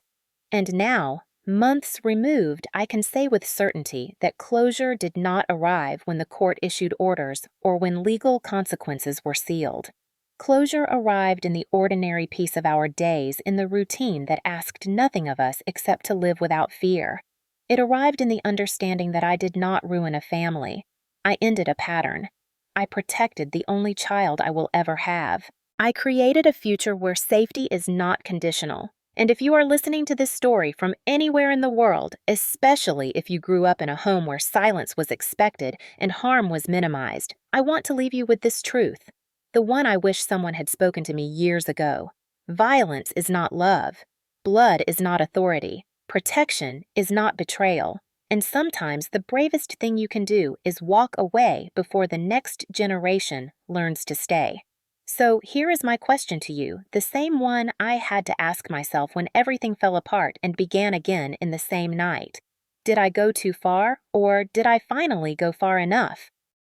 And now, months removed, I can say with certainty that closure did not arrive when the court issued orders or when legal consequences were sealed. Closure arrived in the ordinary piece of our days, in the routine that asked nothing of us except to live without fear. It arrived in the understanding that I did not ruin a family. I ended a pattern. I protected the only child I will ever have. I created a future where safety is not conditional. And if you are listening to this story from anywhere in the world, especially if you grew up in a home where silence was expected and harm was minimized, I want to leave you with this truth. The one I wish someone had spoken to me years ago. Violence is not love. Blood is not authority. Protection is not betrayal. And sometimes the bravest thing you can do is walk away before the next generation learns to stay. So here is my question to you, the same one I had to ask myself when everything fell apart and began again in the same night. Did I go too far, or did I finally go far enough?